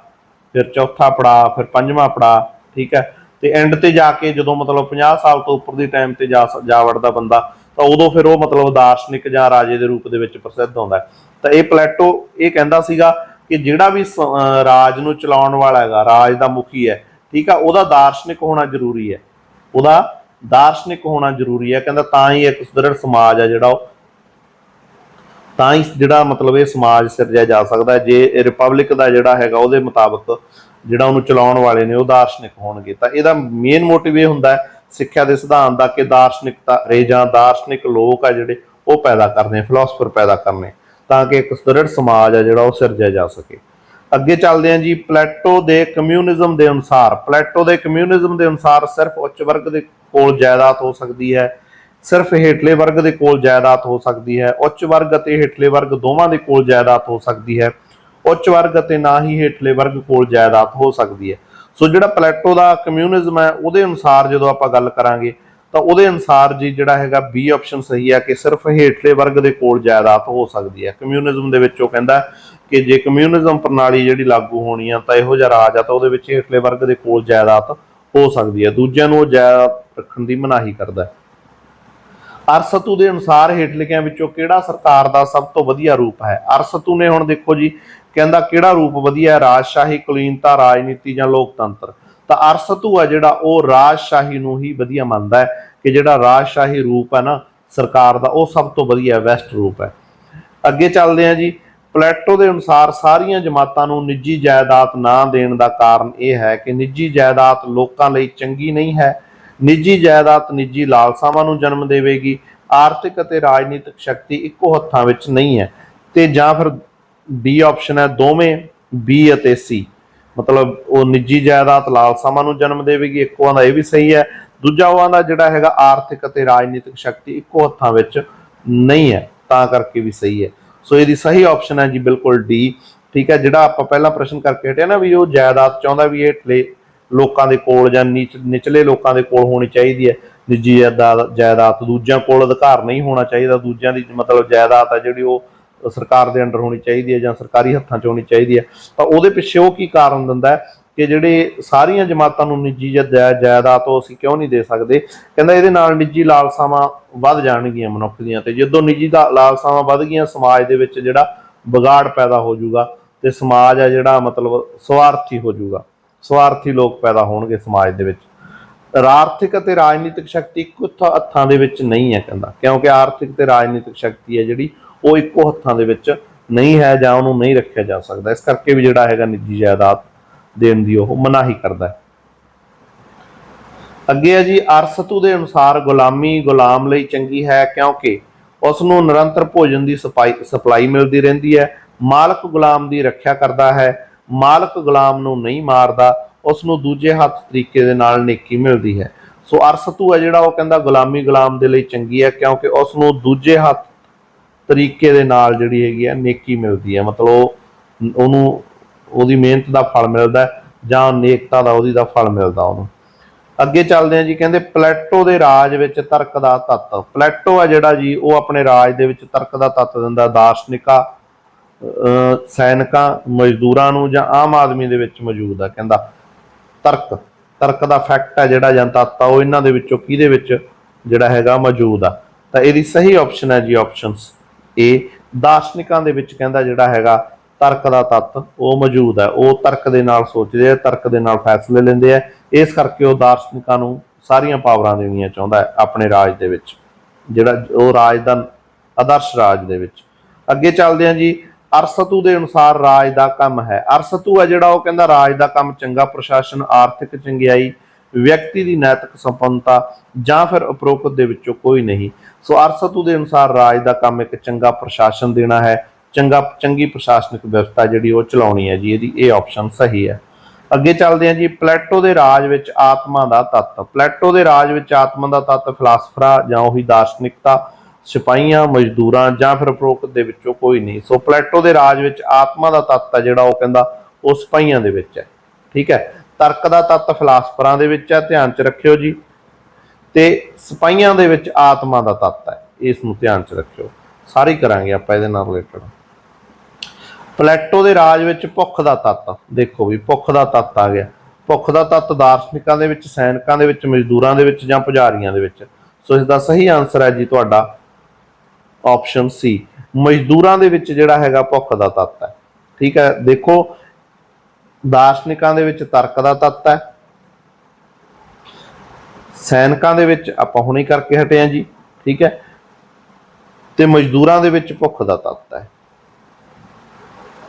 [SPEAKER 1] ਫਿਰ ਚੌਥਾ ਪੜਾਅ, ਫਿਰ 5ਵਾਂ ਪੜਾਅ। ਠੀਕ ਹੈ, ਤੇ ਐਂਡ ਤੇ ਜਾ ਕੇ ਜਦੋਂ ਮਤਲਬ 50 ਸਾਲ ਤੋਂ ਉੱਪਰ ਦੀ ਟਾਈਮ ਤੇ ਜਾ ਵੜਦਾ ਬੰਦਾ, ਤਾਂ ਉਦੋਂ ਫਿਰ ਉਹ ਮਤਲਬ ਦਾਰਸ਼ਨਿਕ ਜਾਂ ਰਾਜੇ ਦੇ ਰੂਪ ਦੇ ਵਿੱਚ ਪ੍ਰਸਿੱਧ ਹੁੰਦਾ। ਤਾਂ ਇਹ ਪਲੈਟੋ ਇਹ ਕਹਿੰਦਾ ਸੀਗਾ कि जिहड़ा भी राज नूं चलाउण वाला हैगा, राज दा मुखी है, ठीक है, ਉਹਦਾ ਦਾਰਸ਼ਨਿਕ ਹੋਣਾ ਜ਼ਰੂਰੀ ਹੈ, ਉਹਦਾ ਦਾਰਸ਼ਨਿਕ ਹੋਣਾ ਜ਼ਰੂਰੀ ਹੈ। ਕਹਿੰਦਾ ਤਾਂ ਹੀ ਇੱਕ ਸੁਦ੍ਰਿੜ ਸਮਾਜ ਹੈ ਜਿਹੜਾ ਉਹ, ਤਾਂ ਹੀ ਜਿਹੜਾ ਮਤਲਬ ਇਹ ਸਮਾਜ ਸਿਰਜਿਆ ਜਾ ਸਕਦਾ ਜੇ ਰਿਪਬਲਿਕ ਦਾ ਜਿਹੜਾ ਹੈਗਾ ਉਹਦੇ ਮੁਤਾਬਕ ਜਿਹੜਾ ਉਹਨੂੰ ਚਲਾਉਣ ਵਾਲੇ ਨੇ ਉਹ ਦਾਰਸ਼ਨਿਕ ਹੋਣਗੇ। ਤਾਂ ਇਹਦਾ ਮੇਨ ਮੋਟਿਵ ਇਹ ਹੁੰਦਾ ਸਿੱਖਿਆ ਦੇ ਸਿਧਾਂਤ ਦਾ ਕਿ ਦਾਰਸ਼ਨਿਕਤਾ ਜਾਂ ਦਾਰਸ਼ਨਿਕ ਲੋਕ ਆ ਜਿਹੜੇ ਉਹ ਪੈਦਾ ਕਰਨੇ, ਫਿਲਾਸਫਰ ਪੈਦਾ ਕਰਨੇ, ਤਾਂ ਕਿ ਇੱਕ ਸੁਦ੍ਰਿੜ ਸਮਾਜ ਆ ਜਿਹੜਾ ਉਹ ਸਿਰਜਿਆ ਜਾ ਸਕੇ। ਅੱਗੇ ਚੱਲਦੇ ਹਾਂ ਜੀ। ਪਲੈਟੋ ਦੇ ਕਮਿਊਨਿਜ਼ਮ ਦੇ ਅਨੁਸਾਰ, ਪਲੈਟੋ ਦੇ ਕਮਿਊਨਿਜ਼ਮ ਦੇ ਅਨੁਸਾਰ ਸਿਰਫ ਉੱਚ ਵਰਗ ਦੇ ਕੋਲ ਜਾਇਦਾਦ ਹੋ ਸਕਦੀ ਹੈ, ਸਿਰਫ ਹੇਠਲੇ ਵਰਗ ਦੇ ਕੋਲ ਜਾਇਦਾਦ ਹੋ ਸਕਦੀ ਹੈ। ਉੱਚ ਵਰਗ ਅਤੇ ਹੇਠਲੇ ਵਰਗ ਦੋਵਾਂ ਦੇ ਕੋਲ ਜਾਇਦਾਦ ਹੋ ਸਕਦੀ ਹੈ। ਉੱਚ ਵਰਗ ਅਤੇ ਨਾ ਹੀ ਹੇਠਲੇ ਵਰਗ ਕੋਲ ਜਾਇਦਾਦ ਹੋ ਸਕਦੀ ਹੈ। ਸੋ ਜਿਹੜਾ ਪਲੈਟੋ ਦਾ ਕਮਿਊਨਿਜ਼ਮ ਹੈ ਉਹਦੇ ਅਨੁਸਾਰ ਜਦੋਂ ਆਪਾਂ ਗੱਲ ਕਰਾਂਗੇ ਤਾਂ ਉਹਦੇ ਅਨੁਸਾਰ ਜੀ ਜਿਹੜਾ ਹੈਗਾ ਬੀ ਆਪਸ਼ਨ ਸਹੀ ਹੈ ਕਿ ਸਿਰਫ ਹੇਠਲੇ ਵਰਗ ਦੇ ਕੋਲ ਜਾਇਦਾਦ ਹੋ ਸਕਦੀ ਹੈ। ਕਮਿਊਨਿਜ਼ਮ ਦੇ ਵਿੱਚ ਉਹ ਕਹਿੰਦਾ ਕਿ ਜੇ ਕਮਿਊਨਿਜ਼ਮ ਪ੍ਰਣਾਲੀ ਜਿਹੜੀ ਲਾਗੂ ਹੋਣੀ ਆ ਤਾਂ ਇਹੋ ਜਿਹਾ ਰਾਜ ਆ ਤਾਂ ਉਹਦੇ ਵਿੱਚ ਹੇਠਲੇ ਵਰਗ ਦੇ ਕੋਲ ਜਾਇਦਾਦ ਹੋ ਸਕਦੀ ਹੈ, ਦੂਜਿਆਂ ਨੂੰ ਉਹ ਜਾਇਦਾਦ ਰੱਖਣ ਦੀ ਮਨਾਹੀ ਕਰਦਾ। ਅਰਸਤੂ ਦੇ ਅਨੁਸਾਰ ਹੇਠਲਿਆਂ ਵਿੱਚੋਂ ਕਿਹੜਾ ਸਰਕਾਰ ਦਾ ਸਭ ਤੋਂ ਵਧੀਆ ਰੂਪ ਹੈ? ਅਰਸਤੂ ਨੇ ਹੁਣ ਦੇਖੋ ਜੀ ਕਹਿੰਦਾ ਕਿਹੜਾ ਰੂਪ ਵਧੀਆ, ਰਾਜਸ਼ਾਹੀ, ਕੁਲੀਨਤਾ, ਰਾਜਨੀਤੀ ਜਾਂ ਲੋਕਤੰਤਰ। ਤਾਂ ਅਰਸਤੂ ਆ ਜਿਹੜਾ ਉਹ ਰਾਜਸ਼ਾਹੀ ਨੂੰ ਹੀ ਵਧੀਆ ਮੰਨਦਾ ਹੈ ਕਿ ਜਿਹੜਾ ਰਾਜਸ਼ਾਹੀ ਰੂਪ ਹੈ ਨਾ ਸਰਕਾਰ ਦਾ ਉਹ ਸਭ ਤੋਂ ਵਧੀਆ ਬੈਸਟ ਰੂਪ ਹੈ। ਅੱਗੇ ਚੱਲਦੇ ਹਾਂ ਜੀ। ਪਲੈਟੋ ਦੇ ਅਨੁਸਾਰ ਸਾਰੀਆਂ ਜਮਾਤਾਂ ਨੂੰ ਨਿੱਜੀ ਜਾਇਦਾਦ ਨਾ ਦੇਣ ਦਾ ਕਾਰਨ ਇਹ ਹੈ ਕਿ ਨਿੱਜੀ ਜਾਇਦਾਦ ਲੋਕਾਂ ਲਈ ਚੰਗੀ ਨਹੀਂ ਹੈ। ਨਿੱਜੀ ਜਾਇਦਾਦ ਨਿੱਜੀ ਲਾਲਸਾਵਾਂ ਨੂੰ ਜਨਮ ਦੇਵੇਗੀ। ਆਰਥਿਕ ਅਤੇ ਰਾਜਨੀਤਿਕ ਸ਼ਕਤੀ ਇੱਕੋ ਹੱਥਾਂ ਵਿੱਚ ਨਹੀਂ ਹੈ। ਤੇ ਜਾਂ ਫਿਰ ਬੀ ਆਪਸ਼ਨ ਹੈ ਦੋਵੇਂ, ਬੀ ਅਤੇ ਸੀ, ਮਤਲਬ ਉਹ ਨਿੱਜੀ ਜਾਇਦਾਦ ਲਾਲਸਾਵਾਂ ਨੂੰ ਜਨਮ ਦੇਵੇਗੀ, ਇੱਕੋ ਦਾ ਇਹ ਵੀ ਸਹੀ ਹੈ। ਦੂਜਾ ਉਹ ਦਾ ਜਿਹੜਾ ਹੈਗਾ ਆਰਥਿਕ ਅਤੇ ਰਾਜਨੀਤਿਕ ਸ਼ਕਤੀ ਇੱਕੋ ਹੱਥਾਂ ਵਿੱਚ ਨਹੀਂ ਹੈ, ਤਾਂ ਕਰਕੇ ਵੀ ਸਹੀ ਹੈ। ਸੋ ਇਹਦੀ ਸਹੀ ਆਪਸ਼ਨ ਹੈ ਜੀ ਬਿਲਕੁਲ ਡੀ। ਠੀਕ ਹੈ, ਜਿਹੜਾ ਆਪਾਂ ਪਹਿਲਾਂ ਪ੍ਰਸ਼ਨ ਕਰਕੇ ਹਟਿਆ ਨਾ ਵੀ ਉਹ ਜਾਇਦਾਦ ਚਾਹੁੰਦਾ ਵੀ ਹੇਠਲੇ ਲੋਕਾਂ ਦੇ ਕੋਲ ਜਾਂ ਨਿਚਲੇ ਲੋਕਾਂ ਦੇ ਕੋਲ ਹੋਣੀ ਚਾਹੀਦੀ ਹੈ ਨਿੱਜੀ ਜਾਇਦਾਦ, ਦੂਜਿਆਂ ਕੋਲ ਅਧਿਕਾਰ ਨਹੀਂ ਹੋਣਾ ਚਾਹੀਦਾ। ਦੂਜਿਆਂ ਦੀ ਮਤਲਬ ਜਾਇਦਾਦ ਆ ਜਿਹੜੀ ਉਹ ਸਰਕਾਰ ਦੇ ਅੰਡਰ ਹੋਣੀ ਚਾਹੀਦੀ ਹੈ ਜਾਂ ਸਰਕਾਰੀ ਹੱਥਾਂ 'ਚ ਹੋਣੀ ਚਾਹੀਦੀ ਹੈ। ਤਾਂ ਉਹਦੇ ਪਿੱਛੇ ਉਹ ਕੀ ਕਾਰਨ ਦਿੰਦਾ ਕਿ ਜਿਹੜੇ ਸਾਰੀਆਂ ਜਮਾਤਾਂ ਨੂੰ ਨਿੱਜੀ ਜਾਇਦਾਦ ਉਹ ਅਸੀਂ ਕਿਉਂ ਨਹੀਂ ਦੇ ਸਕਦੇ? ਕਹਿੰਦਾ ਇਹਦੇ ਨਾਲ ਨਿੱਜੀ ਲਾਲਸਾਵਾਂ ਵੱਧ ਜਾਣਗੀਆਂ ਮਨੁੱਖ ਦੀਆਂ, ਤੇ ਜਦੋਂ ਨਿੱਜੀ ਲਾਲਸਾਵਾਂ ਵੱਧ ਗਈਆਂ ਸਮਾਜ ਦੇ ਵਿੱਚ ਜਿਹੜਾ ਵਿਗਾੜ ਪੈਦਾ ਹੋ ਜਾਊਗਾ ਤੇ ਸਮਾਜ ਆ ਜਿਹੜਾ ਮਤਲਬ ਸਵਾਰਥੀ ਹੋ ਜਾਊਗਾ, ਸਵਾਰਥੀ ਲੋਕ ਪੈਦਾ ਹੋਣਗੇ ਸਮਾਜ ਦੇ ਵਿੱਚ। ਆਰਥਿਕ ਅਤੇ ਰਾਜਨੀਤਿਕ ਸ਼ਕਤੀ ਇੱਕੋ ਹੱਥਾਂ ਦੇ ਵਿੱਚ ਨਹੀਂ ਹੈ ਕਹਿੰਦਾ, ਕਿਉਂਕਿ ਆਰਥਿਕ ਤੇ ਰਾਜਨੀਤਿਕ ਸ਼ਕਤੀ ਹੈ ਜਿਹੜੀ ਉਹ ਇੱਕੋ ਹੱਥਾਂ ਦੇ ਵਿੱਚ ਨਹੀਂ ਹੈ ਜਾਂ ਉਹਨੂੰ ਨਹੀਂ ਰੱਖਿਆ ਜਾ ਸਕਦਾ। ਇਸ ਕਰਕੇ ਵੀ ਜਿਹੜਾ ਹੈਗਾ ਨਿੱਜੀ ਜਾਇਦਾਦ ਦੇਣ ਦੀ ਉਹ ਮਨਾਹੀ ਕਰਦਾ ਹੈ। ਅੱਗੇ ਹੈ ਜੀ। ਅਰਸਤੂ ਦੇ ਅਨੁਸਾਰ ਗੁਲਾਮੀ ਗੁਲਾਮ ਲਈ ਚੰਗੀ ਹੈ ਕਿਉਂਕਿ ਉਸ ਨੂੰ ਨਿਰੰਤਰ ਭੋਜਨ ਦੀ ਸਪਲਾਈ ਮਿਲਦੀ ਰਹਿੰਦੀ ਹੈ। ਮਾਲਕ ਗੁਲਾਮ ਦੀ ਰੱਖਿਆ ਕਰਦਾ ਹੈ। ਮਾਲਕ ਗੁਲਾਮ ਨੂੰ ਨਹੀਂ ਮਾਰਦਾ, ਉਸ ਨੂੰ ਦੂਜੇ ਹੱਥ ਤਰੀਕੇ ਦੇ ਨਾਲ ਨੇਕੀ ਮਿਲਦੀ ਹੈ। ਸੋ ਅਰਸਤੂ ਹੈ ਜਿਹੜਾ ਉਹ ਕਹਿੰਦਾ ਗੁਲਾਮੀ ਗੁਲਾਮ ਦੇ ਲਈ ਚੰਗੀ ਹੈ ਕਿਉਂਕਿ ਉਸ ਨੂੰ ਦੂਜੇ ਹੱਥ ਤਰੀਕੇ ਦੇ ਨਾਲ ਜਿਹੜੀ ਹੈਗੀ ਹੈ ਨੇਕੀ ਮਿਲਦੀ ਹੈ, ਮਤਲਬ ਉਹਨੂੰ ਉਹਦੀ ਮਿਹਨਤ ਦਾ ਫਲ ਮਿਲਦਾ ਜਾਂ ਨੇਕਤਾ ਦਾ ਉਹਦੀ ਦਾ ਫਲ ਮਿਲਦਾ ਉਹਨੂੰ। ਅੱਗੇ ਚੱਲਦੇ ਹਾਂ ਜੀ। ਕਹਿੰਦੇ ਪਲੈਟੋ ਦੇ ਰਾਜ ਵਿੱਚ ਤਰਕ ਦਾ ਤੱਤ। ਪਲੈਟੋ ਆ ਜਿਹੜਾ ਜੀ ਉਹ ਆਪਣੇ ਰਾਜ ਦੇ ਵਿੱਚ ਤਰਕ ਦਾ ਤੱਤ ਦਿੰਦਾ। ਦਾਰਸ਼ਨਿਕਾਂ, ਸੈਨਿਕਾਂ, ਮਜ਼ਦੂਰਾਂ ਨੂੰ ਜਾਂ ਆਮ ਆਦਮੀ ਦੇ ਵਿੱਚ ਮੌਜੂਦ ਆ। ਕਹਿੰਦਾ ਤਰਕ ਦਾ ਫੈਕਟ ਹੈ ਜਿਹੜਾ ਜਾਂ ਤੱਤ ਆ ਉਹ ਇਹਨਾਂ ਦੇ ਵਿੱਚੋਂ ਕਿਹਦੇ ਵਿੱਚ ਜਿਹੜਾ ਹੈਗਾ ਮੌਜੂਦ ਆ? ਤਾਂ ਇਹਦੀ ਸਹੀ ਆਪਸ਼ਨ ਹੈ ਜੀ ਆਪਸ਼ਨਸ ਏ। ਦਾਰਸ਼ਨਿਕਾਂ ਦੇ ਵਿੱਚ ਕਹਿੰਦਾ ਜਿਹੜਾ ਹੈਗਾ ਤਰਕ ਦਾ ਤੱਤ ਉਹ ਮੌਜੂਦ ਹੈ। ਉਹ ਤਰਕ ਦੇ ਨਾਲ ਸੋਚਦੇ ਆ, ਤਰਕ ਦੇ ਨਾਲ ਫੈਸਲੇ ਲੈਂਦੇ ਆ। ਇਸ ਕਰਕੇ ਉਹ ਦਾਰਸ਼ਨਿਕਾਂ ਨੂੰ ਸਾਰੀਆਂ ਪਾਵਰਾਂ ਦੇਣੀਆਂ ਚਾਹੁੰਦਾ ਹੈ ਆਪਣੇ ਰਾਜ ਦੇ ਵਿੱਚ, ਜਿਹੜਾ ਉਹ ਰਾਜ ਦਾ ਆਦਰਸ਼ ਰਾਜ ਦੇ ਵਿੱਚ। ਅੱਗੇ ਚੱਲਦੇ ਹਾਂ ਜੀ। ਅਰਸਤੂ ਦੇ ਅਨੁਸਾਰ ਰਾਜ ਦਾ ਕੰਮ ਹੈ। ਅਰਸਤੂ ਹੈ ਜਿਹੜਾ ਉਹ ਕਹਿੰਦਾ ਰਾਜ ਦਾ ਕੰਮ ਚੰਗਾ ਪ੍ਰਸ਼ਾਸਨ, ਆਰਥਿਕ ਚੰਗਿਆਈ, ਵਿਅਕਤੀ ਦੀ ਨੈਤਿਕ ਸੰਪੰਨਤਾ ਜਾਂ ਫਿਰ ਉਪਰੋਕਤ ਦੇ ਵਿੱਚੋਂ ਕੋਈ ਨਹੀਂ। ਸੋ ਅਰਸਤੂ ਦੇ ਅਨੁਸਾਰ ਰਾਜ ਦਾ ਕੰਮ ਇੱਕ ਚੰਗਾ ਪ੍ਰਸ਼ਾਸਨ ਦੇਣਾ ਹੈ, ਚੰਗੀ ਪ੍ਰਸ਼ਾਸਨਿਕ ਵਿਵਸਥਾ ਜਿਹੜੀ ਉਹ ਚਲਾਉਣੀ ਹੈ ਜੀ। ਇਹਦੀ ਇਹ ਆਪਸ਼ਨ ਸਹੀ ਹੈ। ਅੱਗੇ ਚੱਲਦੇ ਹਾਂ ਜੀ। ਪਲੈਟੋ ਦੇ ਰਾਜ ਵਿੱਚ ਆਤਮਾ ਦਾ ਤੱਤ। ਪਲੈਟੋ ਦੇ ਰਾਜ ਵਿੱਚ ਆਤਮਾ ਦਾ ਤੱਤ ਫਿਲਾਸਫਰਾਂ ਜਾਂ ਉਹੀ ਦਾਰਸ਼ਨਿਕਤਾ, ਸਿਪਾਹੀਆਂ, ਮਜ਼ਦੂਰਾਂ ਜਾਂ ਫਿਰ ਉਪਰੋਕਤ ਦੇ ਵਿੱਚੋਂ ਕੋਈ ਨਹੀਂ। ਸੋ ਪਲੈਟੋ ਦੇ ਰਾਜ ਵਿੱਚ ਆਤਮਾ ਦਾ ਤੱਤ ਹੈ ਜਿਹੜਾ ਉਹ ਕਹਿੰਦਾ ਉਹ ਸਿਪਾਹੀਆਂ ਦੇ ਵਿੱਚ ਹੈ। ਠੀਕ ਹੈ, ਤਰਕ ਦਾ ਤੱਤ ਫਿਲਾਸਫਰਾਂ ਦੇ ਵਿੱਚ ਹੈ, ਧਿਆਨ 'ਚ ਰੱਖਿਓ ਜੀ, ਤੇ ਸਿਪਾਹੀਆਂ ਦੇ ਵਿੱਚ ਆਤਮਾ ਦਾ ਤੱਤ ਹੈ, ਇਸ ਨੂੰ ਧਿਆਨ 'ਚ ਰੱਖਿਓ। ਸਾਰੀ ਕਰਾਂਗੇ ਆਪਾਂ ਇਹਦੇ ਨਾਲ ਰਿਲੇਟਡ। ਪਲੈਟੋ ਦੇ ਰਾਜ ਵਿੱਚ ਭੁੱਖ ਦਾ ਤੱਤ। ਦੇਖੋ ਵੀ ਭੁੱਖ ਦਾ ਤੱਤ ਆ ਗਿਆ। ਭੁੱਖ ਦਾ ਤੱਤ ਦਾਰਸ਼ਨਿਕਾਂ ਦੇ ਵਿੱਚ, ਸੈਨਿਕਾਂ ਦੇ ਵਿੱਚ, ਮਜ਼ਦੂਰਾਂ ਦੇ ਵਿੱਚ ਜਾਂ ਪੁਜਾਰੀਆਂ ਦੇ ਵਿੱਚ। ਸੋ ਇਸ ਦਾ ਸਹੀ ਆਨਸਰ ਹੈ ਜੀ ਤੁਹਾਡਾ ਆਪਸ਼ਨ ਸੀ। ਮਜ਼ਦੂਰਾਂ ਦੇ ਵਿੱਚ ਜਿਹੜਾ ਹੈਗਾ ਭੁੱਖ ਦਾ ਤੱਤ ਹੈ। ठीक है, देखो ਦਾਰਸ਼ਨਿਕਾਂ ਦੇ ਵਿੱਚ ਤਰਕ ਦਾ ਤੱਤ ਹੈ, ਸੈਨਿਕਾਂ ਦੇ ਵਿੱਚ ਆਪਾਂ ਹੁਣੇ ਕਰਕੇ ਹਟੇ ਆ ਜੀ, ਠੀਕ ਹੈ, ਤੇ ਮਜ਼ਦੂਰਾਂ ਦੇ ਵਿੱਚ ਭੁੱਖ ਦਾ ਤੱਤ ਹੈ,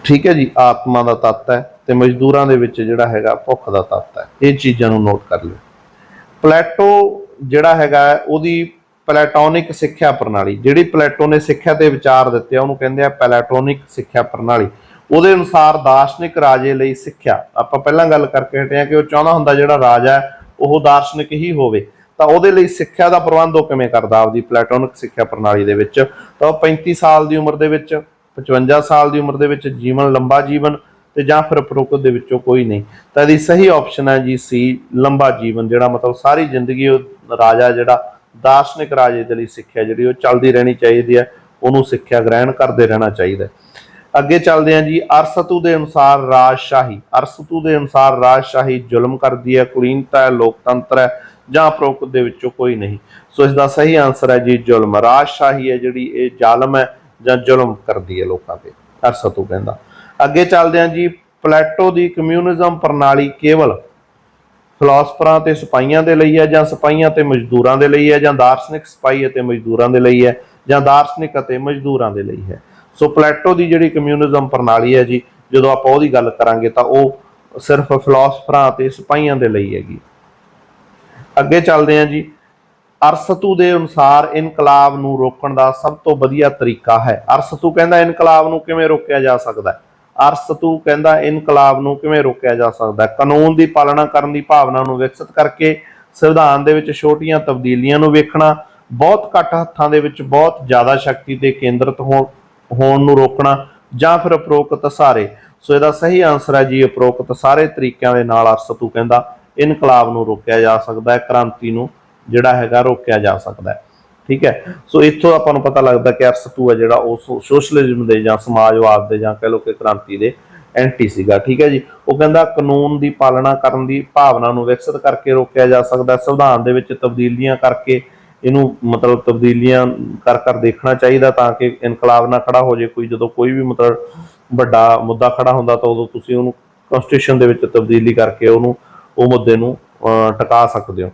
[SPEAKER 1] ਠੀਕ ਹੈ ਜੀ, ਆਤਮਾ ਦਾ ਤੱਤ ਹੈ ਤੇ ਮਜ਼ਦੂਰਾਂ ਦੇ ਵਿੱਚ ਜਿਹੜਾ ਹੈਗਾ ਭੁੱਖ ਦਾ ਤੱਤ ਹੈ। ਇਹ ਚੀਜ਼ਾਂ ਨੂੰ ਨੋਟ ਕਰ ਲਿਓ। ਪਲੈਟੋ ਜਿਹੜਾ ਹੈਗਾ ਉਹਦੀ ਪਲੈਟੋਨਿਕ ਸਿੱਖਿਆ ਪ੍ਰਣਾਲੀ, ਜਿਹੜੀ ਪਲੈਟੋ ਨੇ ਸਿੱਖਿਆ ਤੇ ਵਿਚਾਰ ਦਿੱਤੇ ਆ ਉਹਨੂੰ ਕਹਿੰਦੇ ਆ ਪਲੈਟੋਨਿਕ ਸਿੱਖਿਆ ਪ੍ਰਣਾਲੀ। ਉਹਦੇ ਅਨੁਸਾਰ ਦਾਰਸ਼ਨਿਕ ਰਾਜੇ ਲਈ ਸਿੱਖਿਆ, ਆਪਾਂ ਪਹਿਲਾਂ ਗੱਲ ਕਰਕੇ ਹਟੇ ਆ ਕਿ ਉਹ ਚਾਹੁੰਦਾ ਹੁੰਦਾ ਜਿਹੜਾ ਰਾਜਾ ਉਹ ਦਾਰਸ਼ਨਿਕ ਹੀ ਹੋਵੇ, ਤਾਂ ਉਹਦੇ ਲਈ ਸਿੱਖਿਆ ਦਾ ਪ੍ਰਬੰਧ ਉਹ ਕਿਵੇਂ ਕਰਦਾ ਆਪਦੀ ਪਲੈਟੋਨਿਕ ਸਿੱਖਿਆ ਪ੍ਰਣਾਲੀ ਦੇ ਵਿੱਚ। ਤਾਂ ਉਹ 35 ਸਾਲ ਦੀ ਉਮਰ ਦੇ ਵਿੱਚ, 55 ਸਾਲ ਦੀ ਉਮਰ ਦੇ ਵਿੱਚ ਜੀਵਨ, ਲੰਬਾ ਜੀਵਨ, ਤੇ ਜਾਂ ਫਿਰ ਉਪਰੋਕਤ ਦੇ ਵਿੱਚੋਂ ਕੋਈ ਨਹੀਂ। ਤਾਂ ਇਹਦੀ ਸਹੀ ਆਪਸ਼ਨ ਹੈ ਜੀ ਸੀ, ਲੰਬਾ ਜੀਵਨ, ਜਿਹੜਾ ਮਤਲਬ ਸਾਰੀ ਜ਼ਿੰਦਗੀ ਉਹ ਰਾਜਾ ਜਿਹੜਾ ਦਾਰਸ਼ਨਿਕ ਰਾਜੇ ਦੇ ਲਈ ਸਿੱਖਿਆ ਜਿਹੜੀ ਉਹ ਚੱਲਦੀ ਰਹਿਣੀ ਚਾਹੀਦੀ ਹੈ, ਉਹਨੂੰ ਸਿੱਖਿਆ ਗ੍ਰਹਿਣ ਕਰਦੇ ਰਹਿਣਾ ਚਾਹੀਦਾ। ਅੱਗੇ ਚੱਲਦੇ ਹਾਂ ਜੀ। ਅਰਸਤੂ ਦੇ ਅਨੁਸਾਰ ਰਾਜਸ਼ਾਹੀ, ਅਰਸਤੂ ਦੇ ਅਨੁਸਾਰ ਰਾਜਸ਼ਾਹੀ ਜ਼ੁਲਮ ਕਰਦੀ ਹੈ, ਕੁਲੀਨਤਾ ਹੈ, ਲੋਕਤੰਤਰ ਹੈ, ਜਾਂ ਉਪਰੋਕਤ ਦੇ ਵਿੱਚੋਂ ਕੋਈ ਨਹੀਂ। ਸੋ ਇਸ ਦਾ ਸਹੀ ਆਨਸਰ ਹੈ ਜੀ ਜ਼ੁਲਮ। ਰਾਜਸ਼ਾਹੀ ਹੈ ਜਿਹੜੀ ਇਹ ਜ਼ਾਲਮ ਹੈ ਜਾਂ ਜ਼ੁਲਮ ਕਰਦੀ ਹੈ ਲੋਕਾਂ ਤੇ, ਅਰਸਤੂ ਕਹਿੰਦਾ। ਅੱਗੇ ਚੱਲਦੇ ਹਾਂ ਜੀ। ਪਲੈਟੋ ਦੀ ਕਮਿਊਨਿਜ਼ਮ ਪ੍ਰਣਾਲੀ ਕੇਵਲ ਫਿਲਾਸਫਰਾਂ ਤੇ ਸਿਪਾਹੀਆਂ ਦੇ ਲਈ ਹੈ, ਜਾਂ ਸਿਪਾਹੀਆਂ ਤੇ ਮਜ਼ਦੂਰਾਂ ਦੇ ਲਈ ਹੈ, ਜਾਂ ਦਾਰਸ਼ਨਿਕ ਸਿਪਾਹੀ ਅਤੇ ਮਜ਼ਦੂਰਾਂ ਦੇ ਲਈ ਹੈ, ਜਾਂ ਦਾਰਸ਼ਨਿਕ ਅਤੇ ਮਜ਼ਦੂਰਾਂ ਦੇ ਲਈ ਹੈ। ਸੋ ਪਲੈਟੋ ਦੀ ਜਿਹੜੀ ਕਮਿਊਨਿਜ਼ਮ ਪ੍ਰਣਾਲੀ ਹੈ ਜੀ, ਜਦੋਂ ਆਪਾਂ ਉਹਦੀ ਗੱਲ ਕਰਾਂਗੇ ਤਾਂ ਉਹ ਸਿਰਫ ਫਿਲਾਸਫਰਾਂ ਅਤੇ ਸਿਪਾਹੀਆਂ ਦੇ ਲਈ ਹੈਗੀ। ਅੱਗੇ ਚੱਲਦੇ ਹਾਂ ਜੀ। ਅਰਸਤੂ ਦੇ ਅਨੁਸਾਰ ਇਨਕਲਾਬ ਨੂੰ ਰੋਕਣ ਦਾ ਸਭ ਤੋਂ ਵਧੀਆ ਤਰੀਕਾ ਹੈ। ਅਰਸਤੂ ਕਹਿੰਦਾ ਇਨਕਲਾਬ ਨੂੰ ਕਿਵੇਂ ਰੋਕਿਆ ਜਾ ਸਕਦਾ ਹੈ। ਅਰਸਤੂ ਕਹਿੰਦਾ ਇਨਕਲਾਬ ਨੂੰ ਕਿਵੇਂ ਰੋਕਿਆ ਜਾ ਸਕਦਾ ਹੈ। ਕਾਨੂੰਨ ਦੀ ਪਾਲਣਾ ਕਰਨ ਦੀ ਭਾਵਨਾ ਨੂੰ ਵਿਕਸਿਤ ਕਰਕੇ, ਸੰਵਿਧਾਨ ਦੇ ਵਿੱਚ ਛੋਟੀਆਂ ਤਬਦੀਲੀਆਂ ਨੂੰ ਵੇਖਣਾ, ਬਹੁਤ ਘੱਟ ਹੱਥਾਂ ਦੇ ਵਿੱਚ ਬਹੁਤ ਜ਼ਿਆਦਾ ਸ਼ਕਤੀ ਤੇ ਕੇਂਦਰਿਤ ਹੋਣ ਨੂੰ ਰੋਕਣਾ, ਜਾਂ ਫਿਰ ਉਪਰੋਕਤ ਸਾਰੇ। ਸੋ ਇਹਦਾ ਸਹੀ ਆਨਸਰ ਹੈ ਜੀ ਉਪਰੋਕਤ ਸਾਰੇ ਤਰੀਕਿਆਂ ਦੇ ਨਾਲ ਅਰਸਤੂ ਕਹਿੰਦਾ ਇਨਕਲਾਬ ਨੂੰ ਰੋਕਿਆ ਜਾ ਸਕਦਾ ਹੈ, ਕ੍ਰਾਂਤੀ ਨੂੰ ਜਿਹੜਾ ਹੈਗਾ ਰੋਕਿਆ ਜਾ ਸਕਦਾ ਹੈ, ਠੀਕ ਹੈ। ਸੋ ਇੱਥੋਂ ਆਪਾਂ ਨੂੰ ਪਤਾ ਲੱਗਦਾ ਕਿ ਅਰਸਤੂ ਹੈ ਜਿਹੜਾ ਉਹ ਸੋਸ਼ਲਿਜ਼ਮ ਦੇ ਜਾਂ ਸਮਾਜਵਾਦ ਦੇ ਜਾਂ ਕਹਿ ਲਓ ਕਿ ਕ੍ਰਾਂਤੀ ਦੇ ਐਂਟੀ ਸੀਗਾ, ਠੀਕ ਹੈ ਜੀ। ਉਹ ਕਹਿੰਦਾ ਕਾਨੂੰਨ ਦੀ ਪਾਲਣਾ ਕਰਨ ਦੀ ਭਾਵਨਾ ਨੂੰ ਵਿਕਸਿਤ ਕਰਕੇ ਰੋਕਿਆ ਜਾ ਸਕਦਾ, ਸੰਵਿਧਾਨ ਦੇ ਵਿੱਚ ਤਬਦੀਲੀਆਂ ਕਰਕੇ ਇਹਨੂੰ ਮਤਲਬ ਤਬਦੀਲੀਆਂ ਕਰ ਦੇਖਣਾ ਚਾਹੀਦਾ ਤਾਂ ਕਿ ਇਨਕਲਾਬ ਨਾ ਖੜਾ ਹੋ ਜੇ ਕੋਈ। ਜਦੋਂ ਕੋਈ ਵੀ ਮਤਲਬ ਵੱਡਾ ਮੁੱਦਾ ਖੜਾ ਹੁੰਦਾ ਤਾਂ ਉਦੋਂ ਤੁਸੀਂ ਉਹਨੂੰ ਕਨਸਟੀਟਿਊਸ਼ਨ ਦੇ ਵਿੱਚ ਤਬਦੀਲੀ ਕਰਕੇ ਉਹਨੂੰ ਉਹ ਮੁੱਦੇ ਨੂੰ ਟਿਕਾ ਸਕਦੇ ਹੋ।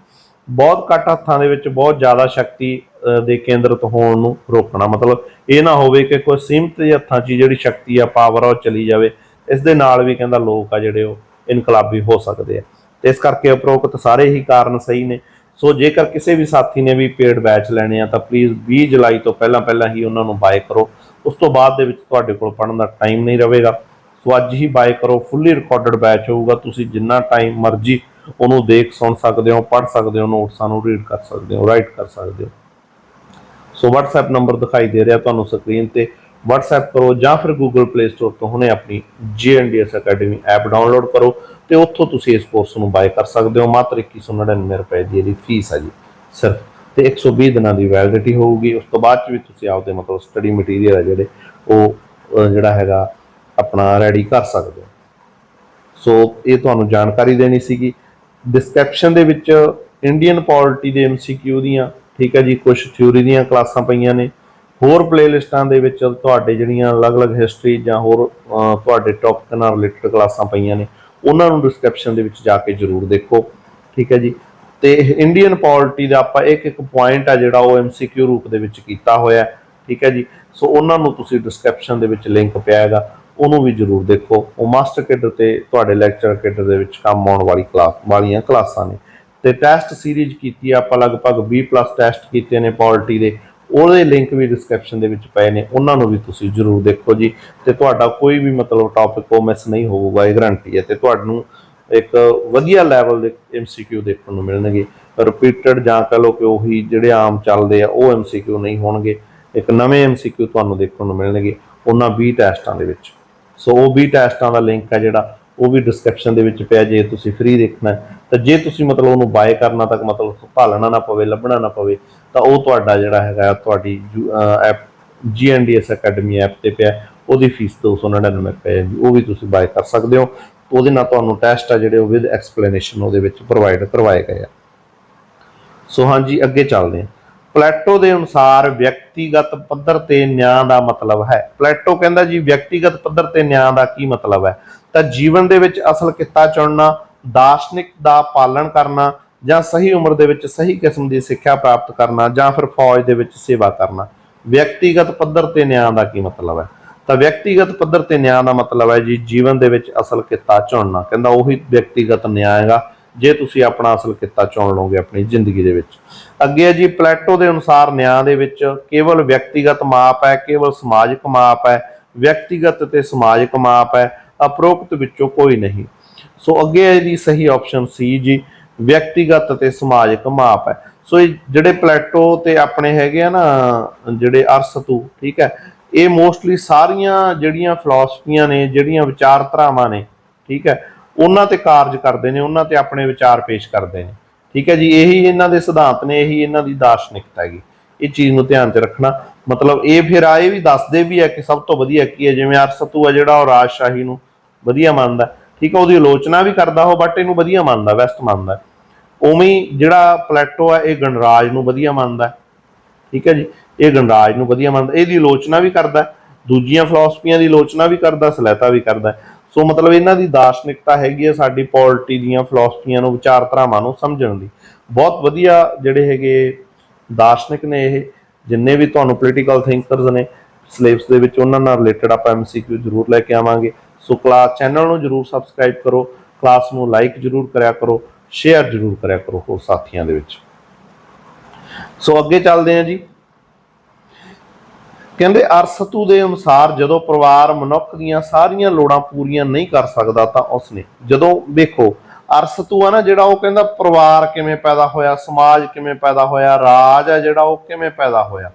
[SPEAKER 1] ਬਹੁਤ ਘੱਟ ਹੱਥਾਂ ਦੇ ਵਿੱਚ ਬਹੁਤ ਜ਼ਿਆਦਾ ਸ਼ਕਤੀ ਦੇ ਕੇਂਦਰਿਤ ਹੋਣ ਨੂੰ ਰੋਕਣਾ, ਮਤਲਬ ਇਹ ਨਾ ਹੋਵੇ ਕਿ ਕੋਈ ਸੀਮਿਤ ਹੱਥਾਂ 'ਚ ਜਿਹੜੀ ਸ਼ਕਤੀ ਆ, ਪਾਵਰ ਆ, ਉਹ ਚਲੀ ਜਾਵੇ। ਇਸ ਦੇ ਨਾਲ ਵੀ ਕਹਿੰਦਾ ਲੋਕ ਆ ਜਿਹੜੇ ਉਹ ਇਨਕਲਾਬੀ ਹੋ ਸਕਦੇ ਆ। ਤੇ ਇਸ ਕਰਕੇ ਉਪਰੋਕਤ ਸਾਰੇ ਹੀ ਕਾਰਨ ਸਹੀ ਨੇ। ਸੋ ਜੇਕਰ ਕਿਸੇ ਵੀ ਸਾਥੀ ਨੇ ਵੀ ਪੇਡ ਬੈਚ ਲੈਣੇ ਆ ਤਾਂ ਪਲੀਜ਼ 20 ਜੁਲਾਈ ਤੋਂ ਪਹਿਲਾਂ ਹੀ ਉਹਨਾਂ ਨੂੰ ਬਾਏ ਕਰੋ। ਉਸ ਤੋਂ ਬਾਅਦ ਦੇ ਵਿੱਚ ਤੁਹਾਡੇ ਕੋਲ ਪੜ੍ਹਨ ਦਾ ਟਾਈਮ ਨਹੀਂ ਰਹੇਗਾ। ਸੋ ਅੱਜ ਹੀ ਬਾਏ ਕਰੋ। ਫੁੱਲੀ ਰਿਕਾਰਡਡ ਬੈਚ ਹੋਊਗਾ, ਤੁਸੀਂ ਜਿੰਨਾ ਟਾਈਮ ਮਰਜ਼ੀ ਉਹਨੂੰ ਦੇਖ ਸੁਣ ਸਕਦੇ ਹੋ, ਪੜ੍ਹ ਸਕਦੇ ਹੋ, ਨੋਟਸਾਂ ਨੂੰ ਰੀਡ ਕਰ ਸਕਦੇ ਹੋ, ਰਾਈਟ ਕਰ ਸਕਦੇ ਹੋ। ਸੋ WhatsApp ਨੰਬਰ ਦਿਖਾਈ ਦੇ ਰਿਹਾ ਤੁਹਾਨੂੰ ਸਕਰੀਨ ਤੇ, WhatsApp ਕਰੋ ਜਾਂ ਫਿਰ Google Play Store ਤੋਂ ਹੁਣੇ ਆਪਣੀ JNDS ਅਕੈਡਮੀ ਐਪ ਡਾਊਨਲੋਡ ਕਰੋ ਤੇ ਉੱਥੋਂ ਤੁਸੀਂ ਇਸ ਕੋਰਸ ਨੂੰ ਬਾਏ ਕਰ ਸਕਦੇ ਹੋ। ਮਾਤਰ 2199 ਰੁਪਏ ਦੀ ਇਹਦੀ ਫੀਸ ਹੈ ਜੀ ਸਿਰਫ, ਤੇ 120 ਦਿਨਾਂ ਦੀ ਵੈਲਿਡਿਟੀ ਹੋਊਗੀ। ਉਸ ਤੋਂ ਬਾਅਦ 'ਚ ਵੀ ਤੁਸੀਂ ਆਪਦੇ ਮਤਲਬ ਸਟੱਡੀ ਮਟੀਰੀਅਲ ਹੈ ਜਿਹੜੇ ਉਹ ਜਿਹੜਾ ਹੈਗਾ ਆਪਣਾ ਰੈਡੀ ਕਰ ਸਕਦੇ ਹੋ। ਸੋ ਇਹ ਤੁਹਾਨੂੰ ਜਾਣਕਾਰੀ ਦੇਣੀ ਸੀਗੀ। ਡਿਸਕ੍ਰਿਪਸ਼ਨ ਦੇ ਵਿੱਚ ਇੰਡੀਅਨ ਪੋਲਿਟੀ ਦੇ MCQ ਦੀਆਂ, ਠੀਕ ਹੈ ਜੀ, ਕੁਛ ਥਿਊਰੀ ਦੀਆਂ ਕਲਾਸਾਂ ਪਈਆਂ ਨੇ। ਹੋਰ ਪਲੇਲਿਸਟਾਂ ਦੇ ਵਿੱਚ ਤੁਹਾਡੇ ਜਿਹੜੀਆਂ ਅਲੱਗ-ਅਲੱਗ ਹਿਸਟਰੀ ਜਾਂ ਹੋਰ ਤੁਹਾਡੇ ਟੌਪਿਕ ਨਾਲ ਰਿਲੇਟਡ ਕਲਾਸਾਂ ਪਈਆਂ ਨੇ, ਉਹਨਾਂ ਨੂੰ ਡਿਸਕ੍ਰਿਪਸ਼ਨ ਦੇ ਵਿੱਚ ਜਾ ਕੇ ਜ਼ਰੂਰ ਦੇਖੋ, ਠੀਕ ਹੈ ਜੀ। ਤੇ ਇੰਡੀਅਨ ਪੋਲਿਟੀ ਦਾ ਆਪਾਂ ਇੱਕ ਪੁਆਇੰਟ ਆ ਜਿਹੜਾ ਉਹ MCQ ਰੂਪ ਦੇ ਵਿੱਚ ਕੀਤਾ ਹੋਇਆ, ਠੀਕ ਹੈ ਜੀ। ਸੋ ਉਹਨਾਂ ਨੂੰ ਤੁਸੀਂ ਡਿਸਕ੍ਰਿਪਸ਼ਨ ਦੇ ਵਿੱਚ ਲਿੰਕ ਪਿਆ ਹੈਗਾ, ਉਹਨੂੰ ਵੀ ਜ਼ਰੂਰ ਦੇਖੋ। ਉਹ ਮਾਸਟਰ ਕੇਡਰ ਤੇ ਤੁਹਾਡੇ ਲੈਕਚਰ ਕੇਡਰ ਦੇ ਵਿੱਚ ਕੰਮ ਆਉਣ ਵਾਲੀਆਂ ਕਲਾਸਾਂ ਨੇ। ਤੇ ਟੈਸਟ ਸੀਰੀਜ਼ ਕੀਤੀ ਆ ਆਪਾਂ, ਲਗਭਗ 20+ ਟੈਸਟ ਕੀਤੇ ਨੇ ਪੋਲਿਟੀ ਦੇ, ਉਹਦੇ ਲਿੰਕ ਵੀ ਡਿਸਕ੍ਰਿਪਸ਼ਨ ਦੇ ਵਿੱਚ ਪਏ ਨੇ, ਉਹਨਾਂ ਨੂੰ ਵੀ ਤੁਸੀਂ ਜ਼ਰੂਰ ਦੇਖੋ ਜੀ। ਤੇ ਤੁਹਾਡਾ ਕੋਈ ਵੀ ਮਤਲਬ ਟੌਪਿਕ ਉਹ ਮਿਸ ਨਹੀਂ ਹੋਊਗਾ, ਇਹ ਗਰੰਟੀ ਹੈ। ਤੇ ਤੁਹਾਨੂੰ ਇੱਕ ਵਧੀਆ ਲੈਵਲ ਦੇ MCQ ਦੇਖਣ ਨੂੰ ਮਿਲਣਗੇ। ਰਿਪੀਟਡ ਜਾਂ ਕਹਿ ਲਓ ਕਿ ਉਹੀ ਜਿਹੜੇ ਆਮ ਚੱਲਦੇ ਆ ਉਹ MCQ ਨਹੀਂ ਹੋਣਗੇ, ਇੱਕ ਨਵੇਂ MCQ ਤੁਹਾਨੂੰ ਦੇਖਣ ਨੂੰ ਮਿਲਣਗੇ ਉਹਨਾਂ 20 ਟੈਸਟਾਂ ਦੇ ਵਿੱਚ। ਸੋ ਉਹ 20 ਟੈਸਟਾਂ ਦਾ ਲਿੰਕ ਹੈ ਜਿਹੜਾ ਉਹ ਵੀ ਡਿਸਕ੍ਰਿਪਸ਼ਨ ਦੇ ਵਿੱਚ ਪਿਆ। ਜੇ ਤੁਸੀਂ ਫ੍ਰੀ ਦੇਖਣਾ ਤਾਂ, ਜੇ ਤੁਸੀਂ ਮਤਲਬ ਉਹਨੂੰ ਬਾਏ ਕਰਨਾ ਤੱਕ ਮਤਲਬ ਭਾਲਣਾ ਨਾ ਪਵੇ, ਲੱਭਣਾ ਨਾ ਪਵੇ, ਤਾਂ ਉਹ ਤੁਹਾਡਾ ਜਿਹੜਾ ਹੈਗਾ ਤੁਹਾਡੀ ਐਪ JNDS ਅਕੈਡਮੀ ਐਪ ਤੇ ਪਿਆ, ਉਹਦੀ ਫੀਸ 299 ਰੁਪਏ ਜੀ, ਉਹ ਵੀ ਤੁਸੀਂ ਬਾਏ ਕਰ ਸਕਦੇ ਹੋ। ਉਹਦੇ ਨਾਲ ਤੁਹਾਨੂੰ ਟੈਸਟ ਆ ਜਿਹੜੇ ਉਹ ਵਿਦ ਐਕਸਪਲੇਨੇਸ਼ਨ ਉਹਦੇ ਵਿੱਚ ਪ੍ਰੋਵਾਈਡ ਕਰਵਾਏ ਗਏ ਆ। ਸੋ ਹਾਂਜੀ, ਅੱਗੇ ਚੱਲਦੇ ਹਾਂ। ਪਲੇਟੋ ਦੇ ਅਨੁਸਾਰ ਵਿਅਕਤੀਗਤ ਪੱਧਰ ਤੇ ਨਿਆਂ ਦਾ ਮਤਲਬ ਹੈ। ਪਲੇਟੋ ਕਹਿੰਦਾ ਜੀ ਵਿਅਕਤੀਗਤ ਪੱਧਰ ਤੇ ਨਿਆਂ ਦਾ ਕੀ ਮਤਲਬ ਹੈ, ਤਾਂ ਜੀਵਨ ਦੇ ਵਿੱਚ ਅਸਲ ਕਿੱਤਾ ਚੁਣਨਾ, ਦਾਰਸ਼ਨਿਕ ਦਾ ਪਾਲਣ ਕਰਨਾ, ਜਾਂ ਸਹੀ ਉਮਰ ਦੇ ਵਿੱਚ ਸਹੀ ਕਿਸਮ ਦੀ ਸਿੱਖਿਆ ਪ੍ਰਾਪਤ ਕਰਨਾ, ਜਾਂ ਫਿਰ ਫੌਜ ਦੇ ਵਿੱਚ ਸੇਵਾ ਕਰਨਾ। ਵਿਅਕਤੀਗਤ ਪੱਧਰ ਤੇ ਨਿਆਂ ਦਾ ਕੀ ਮਤਲਬ ਹੈ, ਤਾਂ ਵਿਅਕਤੀਗਤ ਪੱਧਰ ਤੇ ਨਿਆਂ ਦਾ ਮਤਲਬ ਹੈ ਜੀ ਜੀਵਨ ਦੇ ਵਿੱਚ ਅਸਲ ਕਿੱਤਾ ਚੁਣਨਾ। ਕਹਿੰਦਾ ਉਹੀ ਵਿਅਕਤੀਗਤ ਨਿਆਂ ਹੈਗਾ ਜੇ ਤੁਸੀਂ ਆਪਣਾ ਅਸਲ ਕਿੱਤਾ ਚੁਣ ਲਓਗੇ ਆਪਣੀ ਜ਼ਿੰਦਗੀ ਦੇ ਵਿੱਚ। ਅੱਗੇ ਹੈ ਜੀ ਪਲੇਟੋ ਦੇ ਅਨੁਸਾਰ ਨਿਆਂ ਦੇ ਵਿੱਚ ਕੇਵਲ ਵਿਅਕਤੀਗਤ ਮਾਪ ਹੈ, ਕੇਵਲ ਸਮਾਜਿਕ ਮਾਪ ਹੈ, ਵਿਅਕਤੀਗਤ ਤੇ ਸਮਾਜਿਕ ਮਾਪ ਹੈ, ਉਪਰੋਕਤ ਵਿੱਚੋਂ ਕੋਈ ਨਹੀਂ। ਸੋ ਅੱਗੇ ਹੈ ਜੀ ਸਹੀ ਆਪਸ਼ਨ ਸੀ ਜੀ, ਵਿਅਕਤੀਗਤ ਤੇ ਸਮਾਜਿਕ ਮਾਪ ਹੈ। ਸੋ ਇਹ ਜਿਹੜੇ ਪਲੇਟੋ ਤੇ ਆਪਣੇ ਹੈਗੇ ਆ ਨਾ ਜਿਹੜੇ ਅਰਸਤੂ, ਠੀਕ ਹੈ, ਇਹ ਮੋਸਟਲੀ ਸਾਰੀਆਂ ਜਿਹੜੀਆਂ ਫਿਲਾਸਫੀਆਂ ਨੇ, ਜਿਹੜੀਆਂ ਵਿਚਾਰਧਾਰਾਵਾਂ ਨੇ, ਠੀਕ ਹੈ, ਉਹਨਾਂ ਤੇ ਕਾਰਜ ਕਰਦੇ ਨੇ, ਉਹਨਾਂ ਤੇ ਆਪਣੇ ਵਿਚਾਰ ਪੇਸ਼ ਕਰਦੇ ਨੇ, ਠੀਕ ਹੈ ਜੀ। ਇਹੀ ਇਹਨਾਂ ਦੇ ਸਿਧਾਂਤ ਨੇ, ਇਹੀ ਇਹਨਾਂ ਦੀ ਦਾਰਸ਼ਨਿਕਤਾ ਹੈਗੀ। ਇਹ ਚੀਜ਼ ਨੂੰ ਧਿਆਨ 'ਚ ਰੱਖਣਾ। ਮਤਲਬ ਇਹ ਫਿਰ ਇਹ ਵੀ ਦੱਸਦੇ ਵੀ ਹੈ ਕਿ ਸਭ ਤੋਂ ਵਧੀਆ ਕੀ ਹੈ। ਜਿਵੇਂ ਅਰਸਤੂ ਹੈ ਜਿਹੜਾ ਉਹ ਰਾਜਸ਼ਾਹੀ ਨੂੰ ਵਧੀਆ ਮੰਨਦਾ, ਠੀਕ ਹੈ, ਉਹਦੀ ਆਲੋਚਨਾ ਵੀ ਕਰਦਾ ਉਹ, ਬਟ ਇਹਨੂੰ ਵਧੀਆ ਮੰਨਦਾ, ਬੈਸਟ ਮੰਨਦਾ। ਉਵੇਂ ਜਿਹੜਾ ਪਲੇਟੋ ਹੈ ਇਹ ਗਣਰਾਜ ਨੂੰ ਵਧੀਆ ਮੰਨਦਾ, ਠੀਕ ਹੈ ਜੀ, ਇਹ ਗਣਰਾਜ ਨੂੰ ਵਧੀਆ ਮੰਨਦਾ, ਇਹਦੀ ਆਲੋਚਨਾ ਵੀ ਕਰਦਾ, ਦੂਜੀਆਂ ਫਿਲਾਸਫੀਆਂ ਦੀ ਆਲੋਚਨਾ ਵੀ ਕਰਦਾ, ਸਲਾਹਤਾ ਵੀ ਕਰਦਾ। ਸੋ ਮਤਲਬ ਇਹਨਾਂ ਦੀ ਦਾਰਸ਼ਨਿਕਤਾ ਹੈਗੀ ਹੈ ਸਾਡੀ ਪੋਲਿਟੀ ਦੀਆਂ ਫਿਲਾਸਫੀਆਂ ਨੂੰ, ਵਿਚਾਰਧਾਰਾਵਾਂ ਨੂੰ ਸਮਝਣ ਦੀ। ਬਹੁਤ ਵਧੀਆ ਜਿਹੜੇ ਹੈਗੇ ਦਾਰਸ਼ਨਿਕ ਨੇ ਇਹ, ਜਿੰਨੇ ਵੀ ਤੁਹਾਨੂੰ ਪੋਲੀਟੀਕਲ ਥਿੰਕਰਸ ਨੇ ਸਿਲੇਬਸ ਦੇ ਵਿੱਚ, ਉਹਨਾਂ ਨਾਲ ਰਿਲੇਟਡ ਆਪਾਂ MCQ ਜ਼ਰੂਰ ਲੈ ਕੇ ਆਵਾਂਗੇ। ਸੋ ਕਲਾਸ ਚੈਨਲ ਨੂੰ ਜ਼ਰੂਰ ਸਬਸਕ੍ਰਾਈਬ ਕਰੋ, ਕਲਾਸ ਨੂੰ ਲਾਈਕ ਜ਼ਰੂਰ ਕਰਿਆ ਕਰੋ, ਸ਼ੇਅਰ ਜ਼ਰੂਰ ਕਰਿਆ ਕਰੋ ਹੋਰ ਸਾਥੀਆਂ ਦੇ ਵਿੱਚ। ਸੋ ਅੱਗੇ ਚੱਲਦੇ ਹਾਂ ਜੀ। ਕਹਿੰਦੇ ਅਰਸਤੂ ਦੇ ਅਨੁਸਾਰ ਜਦੋਂ ਪਰਿਵਾਰ ਮਨੁੱਖ ਦੀਆਂ ਸਾਰੀਆਂ ਲੋੜਾਂ ਪੂਰੀਆਂ ਨਹੀਂ ਕਰ ਸਕਦਾ ਤਾਂ ਉਸਨੇ, ਜਦੋਂ ਵੇਖੋ ਅਰਸਤੂ ਆ ਨਾ ਜਿਹੜਾ, ਉਹ ਕਹਿੰਦਾ ਪਰਿਵਾਰ ਕਿਵੇਂ ਪੈਦਾ ਹੋਇਆ, ਸਮਾਜ ਕਿਵੇਂ ਪੈਦਾ ਹੋਇਆ, ਰਾਜ ਆ ਜਿਹੜਾ ਉਹ ਕਿਵੇਂ ਪੈਦਾ ਹੋਇਆ,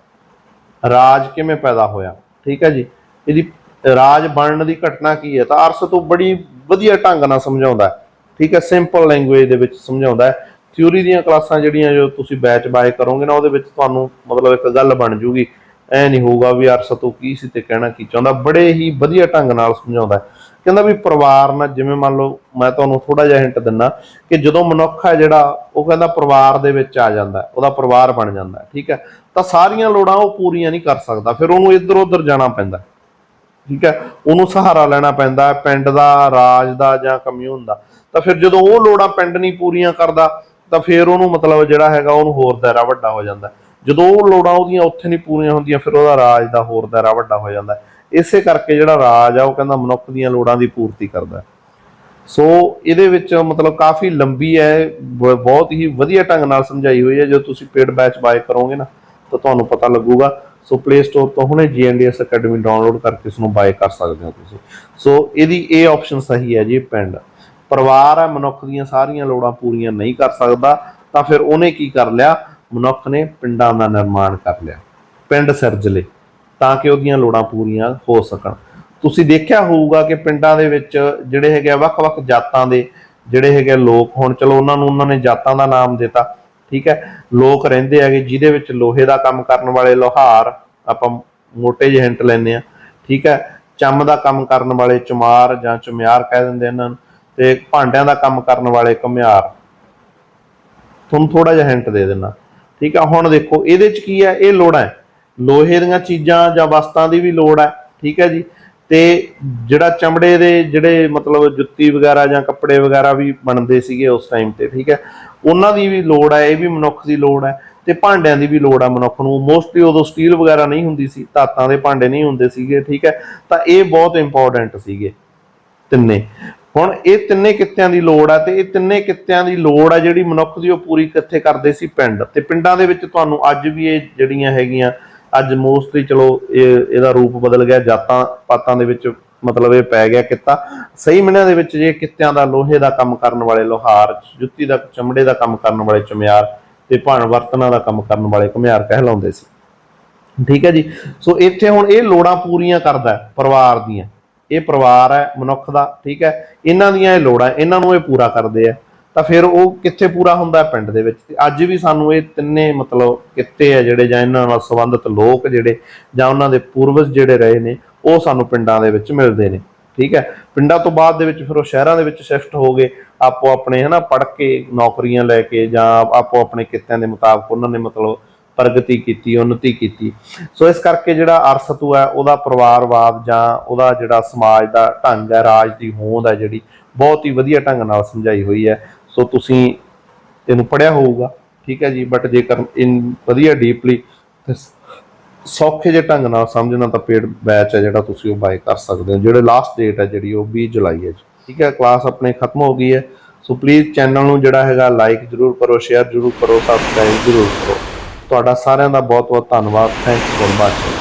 [SPEAKER 1] ਰਾਜ ਕਿਵੇਂ ਪੈਦਾ ਹੋਇਆ, ਠੀਕ ਹੈ ਜੀ, ਇਹਦੀ ਰਾਜ ਬਣਨ ਦੀ ਘਟਨਾ ਕੀ ਹੈ, ਤਾਂ ਅਰਸਤੂ ਬੜੀ ਵਧੀਆ ਢੰਗ ਨਾਲ ਸਮਝਾਉਂਦਾ, ਠੀਕ ਹੈ, ਸਿੰਪਲ ਲੈਂਗੁਏਜ ਦੇ ਵਿੱਚ ਸਮਝਾਉਂਦਾ ਹੈ। ਥਿਊਰੀ ਦੀਆਂ ਕਲਾਸਾਂ ਜਿਹੜੀਆਂ ਜੋ ਤੁਸੀਂ ਬੈਚ ਬਾਏ ਕਰੋਗੇ ਨਾ, ਉਹਦੇ ਵਿੱਚ ਤੁਹਾਨੂੰ ਮਤਲਬ ਇੱਕ ਗੱਲ ਬਣ ਜੂਗੀ, ਐ ਨਹੀਂ ਹੋਊਗਾ ਵੀ ਅਰਸਤੂ ਕੀ ਸੀ ਤੇ ਕਹਿਣਾ ਕੀ ਚਾਹੁੰਦਾ, ਬੜੇ ਹੀ ਵਧੀਆ ਢੰਗ ਨਾਲ ਸਮਝਾਉਂਦਾ। ਕਹਿੰਦਾ ਵੀ ਪਰਿਵਾਰ ਨਾਲ, ਜਿਵੇਂ ਮੰਨ ਲਓ ਮੈਂ ਤੁਹਾਨੂੰ ਥੋੜਾ ਜਿਹਾ ਹਿੰਟ ਦਿੰਦਾ ਕਿ ਜਦੋਂ ਮਨੁੱਖ ਹੈ ਜਿਹੜਾ, ਉਹ ਕਹਿੰਦਾ ਪਰਿਵਾਰ ਦੇ ਵਿੱਚ ਆ ਜਾਂਦਾ, ਉਹਦਾ ਪਰਿਵਾਰ ਬਣ ਜਾਂਦਾ, ਠੀਕ ਹੈ, ਤਾਂ ਸਾਰੀਆਂ ਲੋੜਾਂ ਉਹ ਪੂਰੀਆਂ ਨਹੀਂ ਕਰ ਸਕਦਾ, ਫਿਰ ਉਹਨੂੰ ਇੱਧਰ ਉੱਧਰ ਜਾਣਾ ਪੈਂਦਾ, ਠੀਕ ਹੈ, ਉਹਨੂੰ ਸਹਾਰਾ ਲੈਣਾ ਪੈਂਦਾ ਪਿੰਡ ਦਾ, ਰਾਜ ਦਾ ਜਾਂ ਕਮਿਊਨ ਦਾ। ਤਾਂ ਫਿਰ ਜਦੋਂ ਉਹ ਲੋੜਾਂ ਪਿੰਡ ਨਹੀਂ ਪੂਰੀਆਂ ਕਰਦਾ ਤਾਂ ਫਿਰ ਉਹਨੂੰ ਮਤਲਬ ਜਿਹੜਾ ਹੈਗਾ ਉਹਨੂੰ ਹੋਰ ਦਾਇਰਾ ਵੱਡਾ ਹੋ ਜਾਂਦਾ। ਜਦੋਂ ਉਹ ਲੋੜਾਂ ਉਹਦੀਆਂ ਉੱਥੇ ਨਹੀਂ ਪੂਰੀਆਂ ਹੁੰਦੀਆਂ, ਫਿਰ ਉਹਦਾ ਰਾਜ ਦਾ ਹੋਰ ਦਾਇਰਾ ਵੱਡਾ ਹੋ ਜਾਂਦਾ। ਇਸੇ ਕਰਕੇ ਜਿਹੜਾ ਰਾਜ ਆ ਉਹ ਕਹਿੰਦਾ ਮਨੁੱਖ ਦੀਆਂ ਲੋੜਾਂ ਦੀ ਪੂਰਤੀ ਕਰਦਾ। ਸੋ ਇਹਦੇ ਵਿੱਚ ਮਤਲਬ ਕਾਫੀ ਲੰਬੀ ਹੈ, ਬਹੁਤ ਹੀ ਵਧੀਆ ਢੰਗ ਨਾਲ ਸਮਝਾਈ ਹੋਈ ਹੈ। ਜਦੋਂ ਤੁਸੀਂ ਪੇਡ ਬੈਚ ਬਾਏ ਕਰੋਗੇ ਨਾ ਤਾਂ ਤੁਹਾਨੂੰ ਪਤਾ ਲੱਗੂਗਾ। ਸੋ ਪਲੇ ਸਟੋਰ ਤੋਂ ਹੁਣੇ GNDS ਅਕੈਡਮੀ ਡਾਊਨਲੋਡ ਕਰਕੇ ਇਸ ਨੂੰ ਬਾਏ ਕਰ ਸਕਦੇ ਹੋ ਤੁਸੀਂ। ਸੋ ਇਹਦੀ ਇਹ ਆਪਸ਼ਨ ਸਹੀ ਹੈ ਜੀ। ਪਿੰਡ ਪਰਿਵਾਰ ਹੈ, ਮਨੁੱਖ ਦੀਆਂ ਸਾਰੀਆਂ ਲੋੜਾਂ ਪੂਰੀਆਂ ਨਹੀਂ ਕਰ ਸਕਦਾ, ਤਾਂ ਫਿਰ ਉਹਨੇ ਕੀ ਕਰ ਲਿਆ, ਮਨੁੱਖ ਨੇ ਪਿੰਡਾਂ ਦਾ ਨਿਰਮਾਣ ਕਰ ਲਿਆ, ਪਿੰਡ ਸਿਰਜ ਲਏ ਤਾਂ ਕਿ ਉਹਦੀਆਂ ਲੋੜਾਂ ਪੂਰੀਆਂ ਹੋ ਸਕਣ। ਤੁਸੀਂ ਦੇਖਿਆ ਹੋਊਗਾ ਕਿ ਪਿੰਡਾਂ ਦੇ ਵਿੱਚ ਜਿਹੜੇ ਹੈਗੇ ਵੱਖ-ਵੱਖ ਜਾਤਾਂ ਦੇ ਜਿਹੜੇ ਹੈਗੇ ਲੋਕ, ਹੁਣ ਚਲੋ ਉਹਨਾਂ ਨੇ ਜਾਤਾਂ ਦਾ ਨਾਮ ਦਿੱਤਾ, ਠੀਕ ਹੈ, ਲੋਕ ਰਹਿੰਦੇ ਹੈਗੇ, ਜਿਹਦੇ ਵਿੱਚ ਲੋਹੇ ਦਾ ਕੰਮ ਕਰਨ ਵਾਲੇ ਲੋਹਾਰ, ਆਪਾਂ ਮੋਟੇ ਜਿਹੇ ਹਿੰਟ ਲੈਂਦੇ ਹਾਂ, ਠੀਕ ਹੈ, ਚੰਮ ਦਾ ਕੰਮ ਕਰਨ ਵਾਲੇ ਚਮਾਰ ਜਾਂ ਚੁਮਿਆਰ ਕਹਿ ਦਿੰਦੇ ਇਹਨਾਂ ਨੂੰ, ਤੇ ਭਾਂਡਿਆਂ ਦਾ ਕੰਮ ਕਰਨ ਵਾਲੇ ਘੁਮਿਆਰ। ਤੁਹਾਨੂੰ ਥੋੜਾ ਜਿਹਾ ਹਿੰਟ ਦੇ ਦਿੰਦਾ, ਠੀਕ ਹੈ। ਹੁਣ ਦੇਖੋ ਇਹਦੇ ਚ ਕੀ ਹੈ, ਇਹ ਲੋੜਾਂ ਹੈ, ਲੋਹੇ ਦੀਆਂ ਚੀਜ਼ਾਂ ਜਾਂ ਵਸਤਾਂ ਦੀ ਵੀ ਲੋੜ ਹੈ, ਠੀਕ ਹੈ ਜੀ, ਤੇ ਜਿਹੜਾ ਚਮੜੇ ਦੇ ਜਿਹੜੇ ਮਤਲਬ ਜੁੱਤੀ ਵਗੈਰਾ ਜਾਂ ਕੱਪੜੇ ਵਗੈਰਾ ਵੀ ਬਣਦੇ ਸੀਗੇ ਉਸ ਟਾਈਮ ਤੇ, ਠੀਕ ਹੈ, ਉਹਨਾਂ ਦੀ ਵੀ ਲੋੜ ਹੈ, ਇਹ ਵੀ ਮਨੁੱਖ ਦੀ ਲੋੜ ਹੈ। ਤੇ ਭਾਂਡਿਆਂ ਦੀ ਵੀ ਲੋੜ ਹੈ ਮਨੁੱਖ ਨੂੰ। ਮੋਸਟਲੀ ਉਦੋਂ ਸਟੀਲ ਵਗੈਰਾ ਨਹੀਂ ਹੁੰਦੀ ਸੀ, ਧਾਤਾਂ ਦੇ ਭਾਂਡੇ ਨਹੀਂ ਹੁੰਦੇ ਸੀਗੇ, ਠੀਕ ਹੈ, ਤਾਂ ਇਹ ਬਹੁਤ ਇੰਪੋਰਟੈਂਟ ਸੀਗੇ ਤਿੰਨੇ। ਹੁਣ ਇਹ ਤਿੰਨੇ ਕਿੱਤਿਆਂ ਦੀ ਲੋੜ ਹੈ, ਤੇ ਇਹ ਤਿੰਨੇ ਕਿੱਤਿਆਂ ਦੀ ਲੋੜ ਹੈ ਜਿਹੜੀ ਮਨੁੱਖ ਦੀ, ਉਹ ਪੂਰੀ ਕਿੱਥੇ ਕਰਦੇ ਸੀ, ਪਿੰਡ। ਤੇ ਪਿੰਡਾਂ ਦੇ ਵਿੱਚ ਤੁਹਾਨੂੰ ਅੱਜ ਵੀ ਇਹ ਜਿਹੜੀਆਂ ਹੈਗੀਆਂ, ਅੱਜ ਮੋਸਟਲੀ ਚਲੋ ਇਹਦਾ ਰੂਪ ਬਦਲ ਗਿਆ, ਜਾਤਾਂ ਪਾਤਾਂ ਦੇ ਵਿੱਚ ਮਤਲਬ ਇਹ ਪੈ ਗਿਆ ਕਿੱਤਾ। ਸਹੀ ਮਹੀਨਿਆਂ ਦੇ ਵਿੱਚ ਜੇ ਕਿੱਤਿਆਂ ਦਾ ਲੋਹੇ ਦਾ ਕੰਮ ਕਰਨ ਵਾਲੇ ਲੋਹਾਰ, ਜੁੱਤੀ ਦਾ ਚਮੜੇ ਦਾ ਕੰਮ ਕਰਨ ਵਾਲੇ ਚੁਮਿਆਰ, ਤੇ ਭਾਣ ਬਰਤਨਾਂ ਦਾ ਕੰਮ ਕਰਨ ਵਾਲੇ ਘੁਮਿਆਰ ਕਹਿਲਾਉਂਦੇ ਸੀ, ਠੀਕ ਹੈ ਜੀ। ਸੋ ਇੱਥੇ ਹੁਣ ਇਹ ਲੋੜਾਂ ਪੂਰੀਆਂ ਕਰਦਾ ਪਰਿਵਾਰ ਦੀਆਂ, ਇਹ ਪਰਿਵਾਰ ਹੈ ਮਨੁੱਖ ਦਾ, ਠੀਕ ਹੈ, ਇਹਨਾਂ ਦੀਆਂ ਇਹ ਲੋੜਾਂ, ਇਹਨਾਂ ਨੂੰ ਇਹ ਪੂਰਾ ਕਰਦੇ ਆ। ਤਾਂ ਫਿਰ ਉਹ ਕਿੱਥੇ ਪੂਰਾ ਹੁੰਦਾ, ਪਿੰਡ ਦੇ ਵਿੱਚ। ਤੇ ਅੱਜ ਵੀ ਸਾਨੂੰ ਇਹ ਤਿੰਨੇ ਮਤਲਬ ਕਿੱਤੇ ਆ ਜਿਹੜੇ, ਜਾਂ ਇਹਨਾਂ ਨਾਲ ਸੰਬੰਧਿਤ ਲੋਕ ਜਿਹੜੇ, ਜਾਂ ਉਹਨਾਂ ਦੇ ਪੂਰਵਜ ਜਿਹੜੇ ਰਹੇ ਨੇ, ਉਹ ਸਾਨੂੰ ਪਿੰਡਾਂ ਦੇ ਵਿੱਚ ਮਿਲਦੇ ਨੇ, ਠੀਕ ਹੈ। ਪਿੰਡਾਂ ਤੋਂ ਬਾਅਦ ਦੇ ਵਿੱਚ ਫਿਰ ਉਹ ਸ਼ਹਿਰਾਂ ਦੇ ਵਿੱਚ ਸ਼ਿਫਟ ਹੋ ਗਏ, ਆਪੋ ਆਪਣੇ ਪੜ੍ਹ ਕੇ ਨੌਕਰੀਆਂ ਲੈ ਕੇ, ਜਾਂ ਆਪੋ ਆਪਣੇ ਕਿੱਤਿਆਂ ਦੇ ਮੁਤਾਬਕ ਉਹਨਾਂ ਨੇ ਮਤਲਬ ਪ੍ਰਗਤੀ ਕੀਤੀ, ਉન્नति ਕੀਤੀ। ਸੋ ਇਸ ਕਰਕੇ ਜਿਹੜਾ ਅਰਸਤੂ ਹੈ ਉਹਦਾ ਪਰਿਵਾਰਵਾਦ ਜਾਂ ਉਹਦਾ ਜਿਹੜਾ ਸਮਾਜ ਦਾ ਢੰਗ ਹੈ, ਰਾਜ ਦੀ ਹੋਂਦ ਹੈ ਜਿਹੜੀ, ਬਹੁਤ ਹੀ ਵਧੀਆ ਢੰਗ ਨਾਲ ਸਮਝਾਈ ਹੋਈ ਹੈ। ਸੋ ਤੁਸੀਂ ਇਹਨੂੰ ਪੜ੍ਹਿਆ ਹੋਊਗਾ, ਠੀਕ ਹੈ ਜੀ। ਬਟ ਜੇਕਰ ਵਧੀਆ ਡੀਪਲੀ ਤੇ ਸੌਖੇ ਜਿਹੇ ਢੰਗ ਨਾਲ ਸਮਝਣਾ ਤਾਂ ਪੇਡ ਬੈਚ ਹੈ ਜਿਹੜਾ ਤੁਸੀਂ ਉਹ ਬਾਏ ਕਰ ਸਕਦੇ ਹੋ। ਜਿਹੜੇ ਲਾਸਟ ਡੇਟ ਹੈ ਜਿਹੜੀ ਉਹ 20 ਜੁਲਾਈ ਹੈ ਜੀ, ਠੀਕ ਹੈ। ਕਲਾਸ ਆਪਣੇ ਖਤਮ ਹੋ ਗਈ ਹੈ। ਸੋ ਪਲੀਜ਼ ਚੈਨਲ ਨੂੰ ਜਿਹੜਾ ਹੈਗਾ ਲਾਈਕ ਜ਼ਰੂਰ ਕਰੋ, ਸ਼ੇਅਰ ਜ਼ਰੂਰ ਕਰੋ, ਸਬਸਕ੍ਰਾਈਬ ਜ਼ਰੂਰ ਕਰੋ। ਤੁਹਾਡਾ ਸਾਰਿਆਂ ਦਾ ਬਹੁਤ ਬਹੁਤ ਧੰਨਵਾਦ। Thanks for watching.